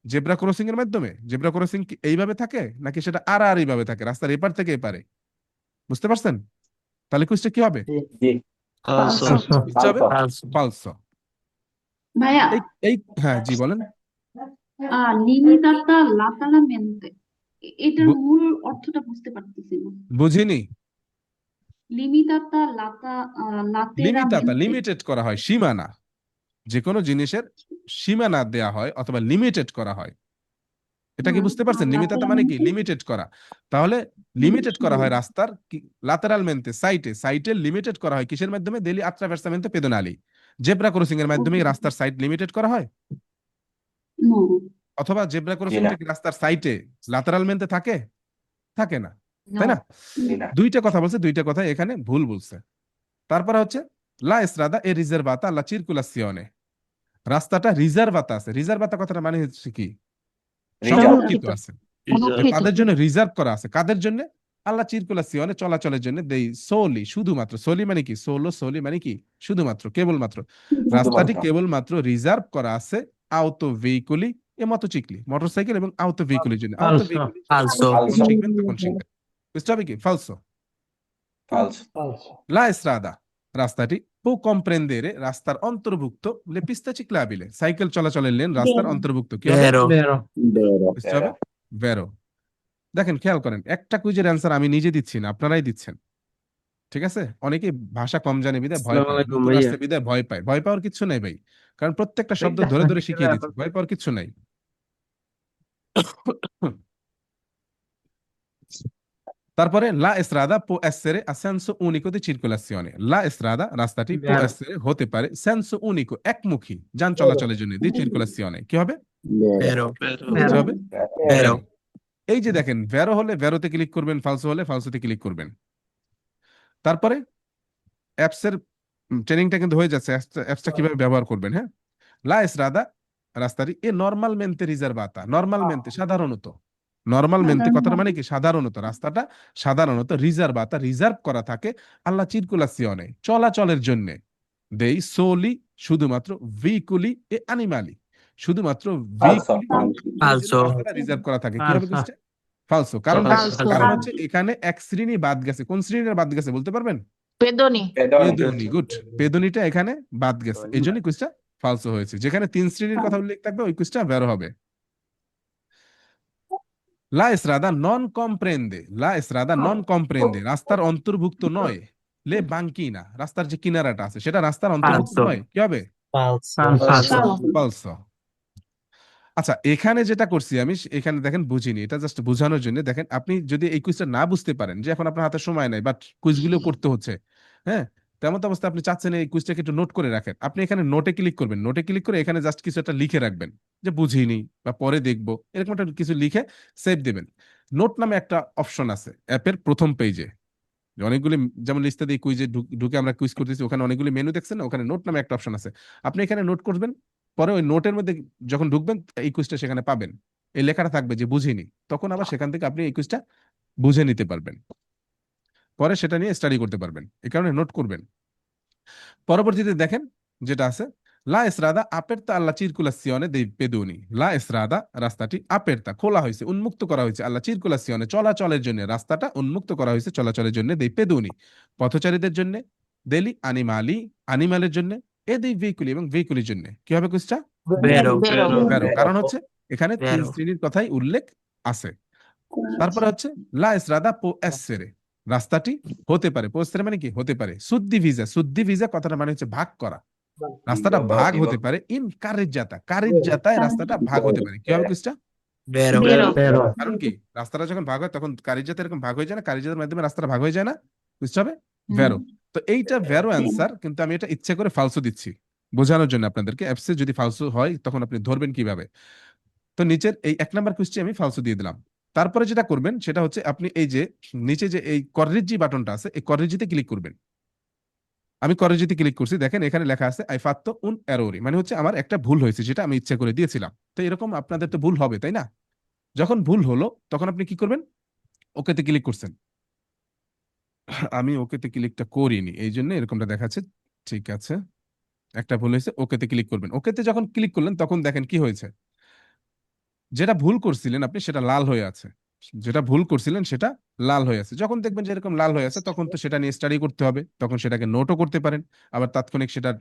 S1: জেব্রা ক্রসিং এর মাধ্যমে। জেব্রা ক্রসিং কি এইভাবে থাকে নাকি সেটা আর এইভাবে থাকে, রাস্তার এপার থেকে এপারে? বুঝতে পারছেন? তাহলে কুইজটা কি হবে?
S2: জি
S4: Falso.
S1: কুইজটা হবে
S5: Falso.
S1: ফালসো।
S6: ভাইয়া
S1: এই এই হ্যাঁ জি বলেন।
S6: লিমিটাটা লাতারামেন্তে এটার
S1: বু-
S6: মূল অর্থটা বুঝতে পারতেছি না।
S1: বুঝিনি।
S6: লিমিটাটা
S1: লিমিতাতা
S6: লাতেরামেন্তে
S1: লিমিটেড করা হয়, সীমানা। যে কোনো জিনিসের সীমানা দেয়া হয় অথবা লিমিটেড করা হয়। এটা কি বুঝতে পারছেন? লিমিতাতা মানে কি? লিমিটেড করা। তাহলে লিমিটেড করা হয় রাস্তার লাতেরালমেন্তে, সাইটে। সাইটে লিমিটেড করা হয় কিসের মাধ্যমে? দেলি আত্রাভার্সামেন্তে পেদোনালি। জেব্রা ক্রসিং এর মাধ্যমে কি রাস্তার সাইড লিমিটেড করা হয়?
S6: নো
S1: অথবা জেব্রা
S2: জি
S1: ক্রসিং
S2: না
S1: কি রাস্তার সাইটে লাতেরালমেন্তে থাকে? থাকে না, তাই না?
S2: জি না
S1: দুইটা কথা বলছে, দুইটা কথা এখানে ভুল বলছে। তারপরে হচ্ছে লা এস্ট্রাদা এ রিজার্ভাতা alla circolazione। রাস্তাটা রিজার্ভাতা আছে। রিজার্ভাতা কথাটা মানে হচ্ছে কি?
S2: রিজার্ভ
S1: সংরক্ষিত আছে।
S4: সংরক্ষিত।
S1: তাদের জন্য রিজার্ভ করা আছে। কাদের জন্য? আল্লাহ চিরকুলাসিয়নে চলাচলের জন্য দেই সোলি, শুধুমাত্র। সোলি মানে কি? সোলি মানে কি? শুধুমাত্র, কেবলমাত্র। রাস্তাটি
S2: শুধুমাত্র
S1: কেবলমাত্র রিজার্ভ করা আছে আউতো ভেহিকুলি এ মোটরসাইকেল, মোটরসাইকেল এবং আউতো ভেহিকুলের জন্য। আউতো ভেহিকুল
S5: Falso.
S1: যখন শিখবেন তখন শিখবেন। বুঝতে হবে কি? ফালসো।
S2: ফালস
S1: লা এস্ট্রাদা রাস্তাটি পো কম্প্রেন্দেরে রাস্তার অন্তর্ভুক্ত লে পিস্তা চিক্লাবিলে, সাইকেল চলাচলের লেন রাস্তার অন্তর্ভুক্ত। কি হবে?
S5: Vero.
S1: বুঝতে হবে? ভেরো। দেখেন খেয়াল করেন, একটা কুইজের অ্যান্সার আমি নিজে দিচ্ছি না, আপনারাই দিচ্ছেন। ঠিক আছে? অনেকে ভাষা কম জানে বিধায় ভয় পায়, নতুন আসছে বিধায় ভয় পায়। ভয় পাওয়ার কিছু নাই ভাই, কারণ প্রত্যেকটা শব্দ ধরে ধরে শিখিয়ে দিচ্ছি, ভয় পাওয়ার কিছু নাই। তারপরে লা এস্ট্রাদা পো এসেরে a senso unico di circolazione। লা এস্ট্রাদা রাস্তাটি পো এসেরে হতে পারে senso unico একমুখী যান চলাচলের জন্য দি circolazione। কি হবে?
S5: Vero.
S1: কি হবে?
S5: Vero.
S1: এই যে দেখেন, ভেরো হলে ভেরোতে ক্লিক করবেন, ফালসো হলে ফালসোতে ক্লিক করবেন। তারপরে অ্যাপসের ট্রেনিংটা কিন্তু হয়ে যাচ্ছে, অ্যাপসটা কিভাবে ব্যবহার করবেন। হ্যাঁ, লা এস্ট্রাদা রাস্তাটি এ নরমালমেন্তে রিজার্ভাতা। নরমালমেন্তে সাধারণত, নরমালমেন্তে কথাটা মানে কি? সাধারণত। রাস্তাটা সাধারণত রিজার্ভাতা রিজার্ভ করা থাকে আল্লা চিরকুলাসিয়নে চলাচলের জন্য দেই সোলি শুধুমাত্র ভেহিকুলি এ আনিমালি, শুধুমাত্র
S2: ফালসো
S5: Falso.
S1: রিজার্ভ করা থাকে। কি হবে বুঝতে? ফালসো। কারণ
S5: Falso.
S1: কারণ হচ্ছে এখানে এক শ্রেণী বাদ গেছে। কোন শ্রেণীর বাদ গেছে বলতে পারবেন?
S4: পেদনি।
S1: পেদনি। গুড। পেদনিটা এখানে বাদ গেছে, এই জন্য কুইজটা ফালসো হয়েছে। যেখানে 3 শ্রেণীর কথা উল্লেখ থাকবে ওই কুইজটা বের হবে। লা এস্ট্রাদা নন কম্প্রেন্দে। লা এস্ট্রাদা নন কম্প্রেন্দে রাস্তার অন্তর্ভুক্ত নয়। লে বাঙ্কিনা রাস্তার যে কিনারাটা আছে সেটা রাস্তার অন্তর্ভুক্ত
S5: Falso.
S1: নয়। কি হবে?
S5: Falso.
S1: ফালসো। আচ্ছা, এখানে যেটা করছি আমি, এখানে দেখেন বুঝিনি, এটা জাস্ট বোঝানোর জন্য। দেখেন আপনি যদি এই কুইজটা না বুঝতে পারেন, যে এখন আপনার হাতে সময় নাই বাট কুইজগুলো করতে হচ্ছে, হ্যাঁ, তেমন অবস্থা আপনি চাচ্ছেন এই কুইজটাকে একটু নোট করে রাখেন, আপনি এখানে নোটে ক্লিক করবেন। নোটে ক্লিক করে এখানে জাস্ট কিছু একটা লিখে রাখবেন, যে বুঝিনি বা পরে দেখবো, এরকম একটা কিছু লিখে সেভ দিবেন। নোট নামে একটা অপশন আছে অ্যাপের প্রথম পেজে, অনেকগুলি, যেমন লিস্টে দিয়ে কুইজে ঢুকে আমরা কুইজ করতেছি, ওখানে অনেকগুলি মেনু দেখছেন না, ওখানে নোট নামে একটা অপশন আছে। আপনি এখানে নোট করবেন, পরে ওই নোটের মধ্যে যখন ঢুকবেন এই কুইজটা সেখানে পাবেন, এই লেখাটা থাকবে যে বুঝিনি, তখন আবার সেখান থেকে আপনি এই কুইজটা বুঝে নিতে পারবেন, পরে সেটা নিয়ে স্টাডি করতে পারবেন। এই কারণে নোট করবেন। পরবর্তীতে দেখেন যেটা আছে, লা এস্ট্রাদা আperta alla circolazione dei pedoni। লা এস্ট্রাদা রাস্তাটি আperta খোলা হয়েছে, উন্মুক্ত করা হয়েছে, alla circolazione চলাচলের জন্য, রাস্তাটা উন্মুক্ত করা হয়েছে চলাচলের জন্য, dei pedoni পথচারীদের জন্য, degli animali আনিমালের জন্য, e dei veicoli এবং ভেহিকুলের জন্য। কি হবে কুইজটা?
S5: Vero.
S1: ভেরো। কারণ হচ্ছে এখানে 3
S5: ভেরো।
S1: শ্রেণীর কথাই উল্লেখ আছে। তারপরে হচ্ছে লা এস্ট্রাদা পো এসেরে রাস্তাটি হতে পারে, পো এসেরে মানে কি? হতে পারে। সুদ্দিভিজা, সুদ্দিভিজা কথাটা মানে হচ্ছে ভাগ করা, রাস্তাটা ভাগ হতে পারে। ইন কারিজ্জাতা, কারিজ্জাতায় রাস্তাটা ভাগ হতে পারে। কি হবে কুইজটা?
S5: Vero.
S1: কারণ কি? রাস্তাটা যখন ভাগ হয় তখন কারিজ্জাতা এরকম ভাগ হয়ে যায় না, কারিজ্জাতার মাধ্যমে রাস্তাটা ভাগ হয়ে যায় না, বুঝতে হবে? ভেরো। তো এইটা ভেরো অ্যান্সার, কিন্তু আমি এটা ইচ্ছে করে ফালসো দিচ্ছি বোঝানোর জন্য আপনাদেরকে। অ্যাপসে যদি ফালসো হয় তখন আপনি ধরবেন কিভাবে। তো নিচের এই 1 নাম্বার কুইজটি আমি ফালসো দিয়ে দিলাম। তারপরে যেটা করবেন সেটা হচ্ছে আপনি এই যে নিচে যে এই কর্রিজি বাটনটা আছে, এই কর্রিজিতে ক্লিক করবেন। আমি কর্রিজিতে ক্লিক করছি, দেখেন এখানে লেখা আছে আই ফাত্তো উন এরোরি, মানে হচ্ছে আমার একটা ভুল হয়েছে যেটা আমি ইচ্ছা করে দিয়েছিলাম। তো এরকম আপনাদের তো ভুল হবে, তাই না? যখন ভুল হলো তখন আপনি কি করবেন? ওকেতে ক্লিক করছেন। আমি ওকেতে ক্লিকটা করিনি, এই জন্য এরকমটা দেখাচ্ছে। ঠিক আছে, একটা ভুল হয়েছে, ওকেতে ক্লিক করবেন। ওকেতে যখন ক্লিক করলেন তখন দেখেন কি হয়েছে, যেটা ভুল করছিলেন আপনি সেটা লাল হয়ে আছে। যেটা ভুল করছিলেন সেটা লাল হয়ে আছে। যখন দেখবেন যে এরকম লাল হয়ে আছে তখন তো সেটা নিয়ে স্টাডি করতে হবে, তখন সেটাকে নোটও করতে পারেন, আবার তাৎক্ষণিক সেটার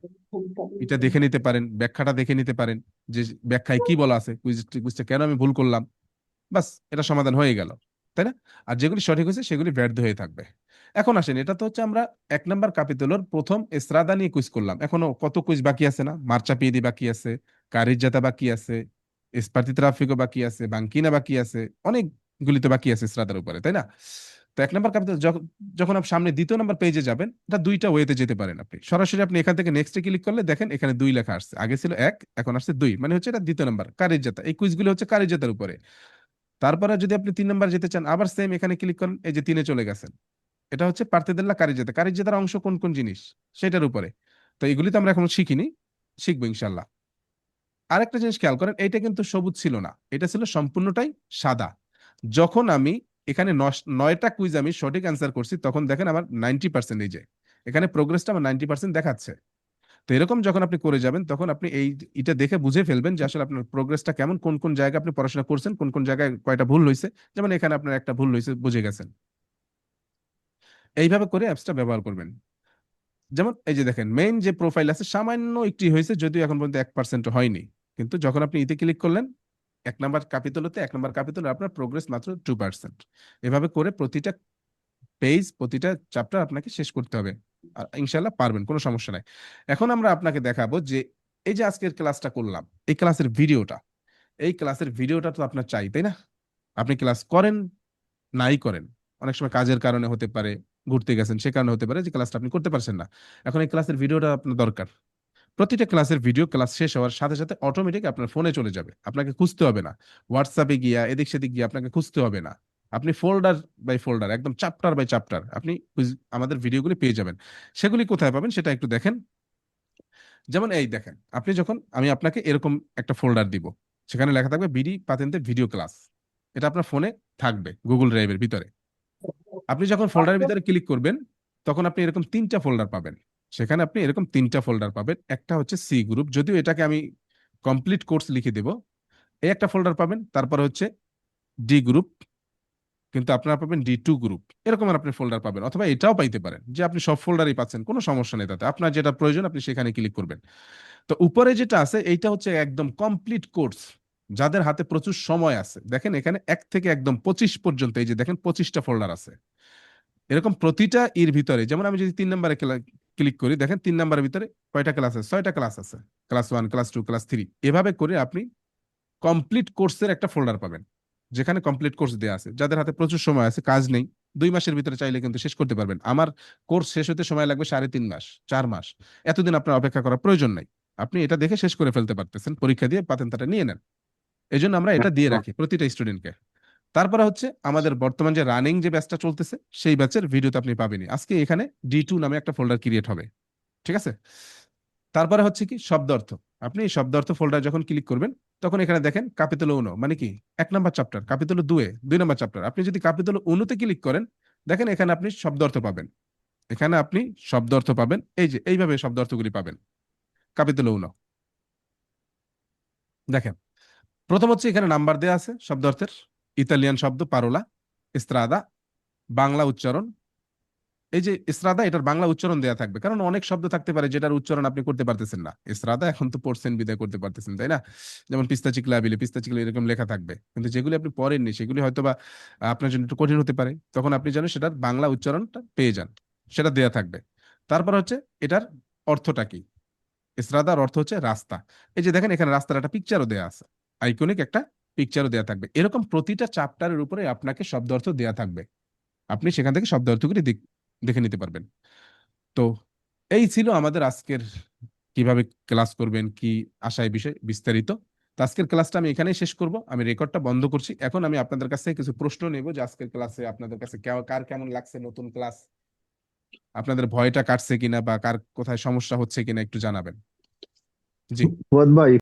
S1: এটা দেখে নিতে পারেন, ব্যাখ্যাটা দেখে নিতে পারেন যে ব্যাখ্যায় কি বলা আছে, কুইজটা কেন আমি ভুল করলাম। বাস, এটা সমাধান হয়ে গেল, তাই না? আর যেগুলি সঠিক হয়েছে সেগুলি ব্যর্থ হয়ে থাকবে। এখন আসেন, এটা তো হচ্ছে আমরা 1 নম্বর কাপিতলের প্রথম এসরাদা নিয়ে কুইজ করলাম। এখনো কত কুইজ বাকি আছে না? মার্চাপিয়েদি বাকি আছে, কারিজাতা বাকি আছে, এসপাতি ট্রাফিকও বাকি আছে, বাঙ্কিনা বাকি আছে, অনেকগুলি তো বাকি আছে এসরাদার উপরে, তাই না? তো 1 নম্বর কাপিতল যখন আপনি সামনে 2য় নম্বর পেজে যাবেন, এটা দুইটা ওয়েতে যেতে পারেন আপনি। সরাসরি আপনি এখান থেকে নেক্সটে ক্লিক করলে দেখেন এখানে 2 লেখা আসছে, আগে ছিল 1, এখন আসছে 2, মানে হচ্ছে এটা 2য় নম্বর কারিজাতা। এই কুইজগুলো হচ্ছে কারিজাতার উপরে। তারপরে যদি আপনি 3 নম্বর যেতে চান, আবার সেম এখানে ক্লিক করেন, এই যে 3-এ চলে গেছেন। এটা হচ্ছে পার্তেদেল্লা কারিজেতা। কারিজেতার অংশ কোন কোন জিনিস সেটার উপরে। তো এগুলি তো আমরা এখনো শিখিনি, শিখবো ইনশাল্লাহ। আরেকটা জিনিস খেয়াল করেন, এইটা কিন্তু সবুজ ছিল না, এটা ছিল সম্পূর্ণটাই সাদা। যখন আমি এখানে 9টা কুইজ আমি সঠিক অ্যান্সার করছি তখন দেখেন আমার 90%, এই যে এখানে প্রোগ্রেসটা আমার 90% দেখাচ্ছে। তো এরকম যখন আপনি করে যাবেন তখন আপনি এটা দেখে বুঝে ফেলবেন যে আসলে আপনার প্রোগ্রেসটা কেমন, কোন কোন জায়গায় আপনি পড়াশোনা করছেন, কোন কোন জায়গায় কয়টা ভুল হয়েছে। যেমন এখানে আপনার একটা ভুল হয়েছে, বুঝে গেছেন। এইভাবে করে অ্যাপসটা ব্যবহার করবেন। যেমন এই যে দেখেন মেইন যে প্রোফাইল আছে সামান্য একটি হয়েছে, যদিও এখন পর্যন্ত 1% হয়নি। কিন্তু যখন আপনি ইতে ক্লিক করলেন 1 নম্বর কাপিতলে আপনার প্রোগ্রেস মাত্র 2%। এভাবে করে প্রতিটা পেজ, প্রতিটা চ্যাপ্টার আপনাকে শেষ করতে হবে, আর ইনশাল্লাহ পারবেন, কোনো সমস্যা নাই। এখন আমরা আপনাকে দেখাবো যে এই যে আজকের ক্লাসটা করলাম, এই ক্লাসের ভিডিওটা তো আপনার চাই, তাই না? আপনি ক্লাস করেন নাই করেন, অনেক সময় কাজের কারণে হতে পারে, ঘুরতে গেছেন সে কারণে হতে পারে যে ক্লাসটা আপনি করতে পারছেন না। এখন এই ক্লাসের ভিডিওটা আপনার দরকার। প্রতিটা ক্লাসের ভিডিও ক্লাস শেষ হওয়ার সাথে সাথে অটোমেটিক আপনার ফোনে চলে যাবে, আপনাকে খুঁজতে হবে না। হোয়াটসঅ্যাপে গিয়া এদিক সেদিক গিয়ে আপনাকে খুঁজতে হবে না। আপনি ফোল্ডার বাই ফোল্ডার, একদম চ্যাপ্টার বাই চ্যাপ্টার আপনি আমাদের ভিডিওগুলি পেয়ে যাবেন। সেগুলি কোথায় পাবেন সেটা একটু দেখেন। যেমন এই দেখেন, আপনি যখন, আমি আপনাকে এরকম একটা ফোল্ডার দিব, সেখানে লেখা থাকবে বিডি পাতেন্তে ভিডিও ক্লাস। এটা আপনার ফোনে থাকবে গুগল ড্রাইভের ভিতরে। আপনি যখন ফোল্ডারের ভিতরে ক্লিক করবেন তখন আপনি এরকম 3টা ফোল্ডার পাবেন। সেখানে আপনি এরকম 3টা ফোল্ডার পাবেন। একটা হচ্ছে সি গ্রুপ, যদিও এটাকে আমি কমপ্লিট কোর্স লিখে দেব। এই একটা ফোল্ডার পাবেন। তারপর হচ্ছে ডি গ্রুপ, কিন্তু আপনারা পাবেন D2 গ্রুপ, এরকম আর আপনি ফোল্ডার পাবেন। অথবা এটাও পাইতে পারেন যে আপনি সব ফোল্ডারই পাচ্ছেন, কোনো সমস্যা নেই তাতে। আপনার যেটা প্রয়োজন আপনি সেখানে ক্লিক করবেন। তো উপরে যেটা আছে এইটা হচ্ছে একদম কমপ্লিট কোর্স, যাদের হাতে প্রচুর সময় আছে। দেখেন এখানে 1 থেকে একদম 25 পর্যন্ত, এই যে দেখেন 25টা ফোল্ডার আছে। এরকম প্রতিটা এর ভিতরে, যেমন আমি যদি 3 নম্বরে ক্লিক করি, দেখেন 3 নম্বরের ভিতরে কয়টা ক্লাস আছে? 6টা ক্লাস আছে। ক্লাস 1, ক্লাস 2, ক্লাস 3, এভাবে করে আপনি কমপ্লিট কোর্সের একটা ফোল্ডার পাবেন, যেখানে কমপ্লিট কোর্স দেওয়া আছে। যাদের হাতে প্রচুর সময় আছে, কাজ নেই, 2 মাসের ভিতরে চাইলে কিন্তু শেষ করতে পারবেন। আমার কোর্স শেষ হতে সময় লাগবে 3.5 মাস, 4 মাস। এতদিন আপনার অপেক্ষা করার প্রয়োজন নাই, আপনি এটা দেখে শেষ করে ফেলতে পারতেছেন, পরীক্ষা দিয়ে পাতেন্তাটা নিয়ে নেন। এই জন্য আমরা এটা দিয়ে রাখি প্রতিটা স্টুডেন্টকে। তারপরে হচ্ছে আমাদের বর্তমান যে রানিং যে ব্যাচটা চলতেছে সেই ব্যাচের ভিডিও তো আপনি পাবেনই। আজকে এখানে D2 নামে একটা ফোল্ডার ক্রিয়েট হবে, ঠিক আছে? তারপরে হচ্ছে কি শব্দ অর্থ। আপনি এই শব্দ অর্থ ফোল্ডার যখন ক্লিক করবেন তখন এখানে দেখেন কাপিতল 1, মানে কি 1 নম্বর চ্যাপ্টার, কাপিতল 2 নম্বর চ্যাপ্টার। আপনি যদি কাপিতল 1-তে ক্লিক করেন, দেখেন এখানে আপনি শব্দ অর্থ পাবেন। এখানে আপনি শব্দ অর্থ পাবেন, এই যে এইভাবে শব্দ অর্থগুলি পাবেন কাপিতল 1। দেখেন প্রথম হচ্ছে এখানে নাম্বার দেয়া আছে শব্দ অর্থের। ইতালিয়ান শব্দ পারোলা, এস্ত্রাদা, বাংলা উচ্চারণ। এই যে এসরাদা, এটার বাংলা উচ্চারণ দেয়া থাকবে, কারণ অনেক শব্দ থাকতে পারে যেটার উচ্চারণ আপনি করতে পারতেছেন না। এসরাদা এখন তো পড়ছেন বিদায় করতে পারতেছেন, তাই না? যেমন পিস্তা চিকলা বিলে, পিস্তা চিকলা এরকম লেখা থাকবে, কিন্তু যেগুলি আপনি পড়েননি সেগুলি হয়তো বা আপনার জন্য একটু কঠিন হতে পারে। তখন আপনি যেন সেটার বাংলা উচ্চারণটা পেয়ে যান, সেটা দেয়া থাকবে। তারপর হচ্ছে এটার অর্থটা কি। এসরাদার অর্থ হচ্ছে রাস্তা। এই যে দেখেন এখানে রাস্তার একটা পিকচারও দেয়া আছে, আইকনিক একটা পিকচারও দেয়া থাকবে। এরকম প্রতিটা চ্যাপ্টারের উপরে আপনাকে শব্দ অর্থ দেয়া থাকবে, আপনি সেখান থেকে শব্দ অর্থগুলি দেখে নিতে পারবেন। তো এই ছিল আমাদের আজকের কিভাবে ক্লাস করবেন কি আশায় বিষয় বিস্তারিত। তো আজকের ক্লাসটা আমি এখানেই শেষ করব, আমি রেকর্ডটা বন্ধ করছি। এখন আমি আপনাদের কাছ থেকে কিছু প্রশ্ন নেব যে আজকের ক্লাসে আপনাদের কাছে কার কেমন লাগছে, নতুন ক্লাস, আপনাদের ভয়টা কাটছে কিনা বা কার কোথায় সমস্যা হচ্ছে কিনা একটু জানাবেন। জি
S7: ফুয়াদ ভাই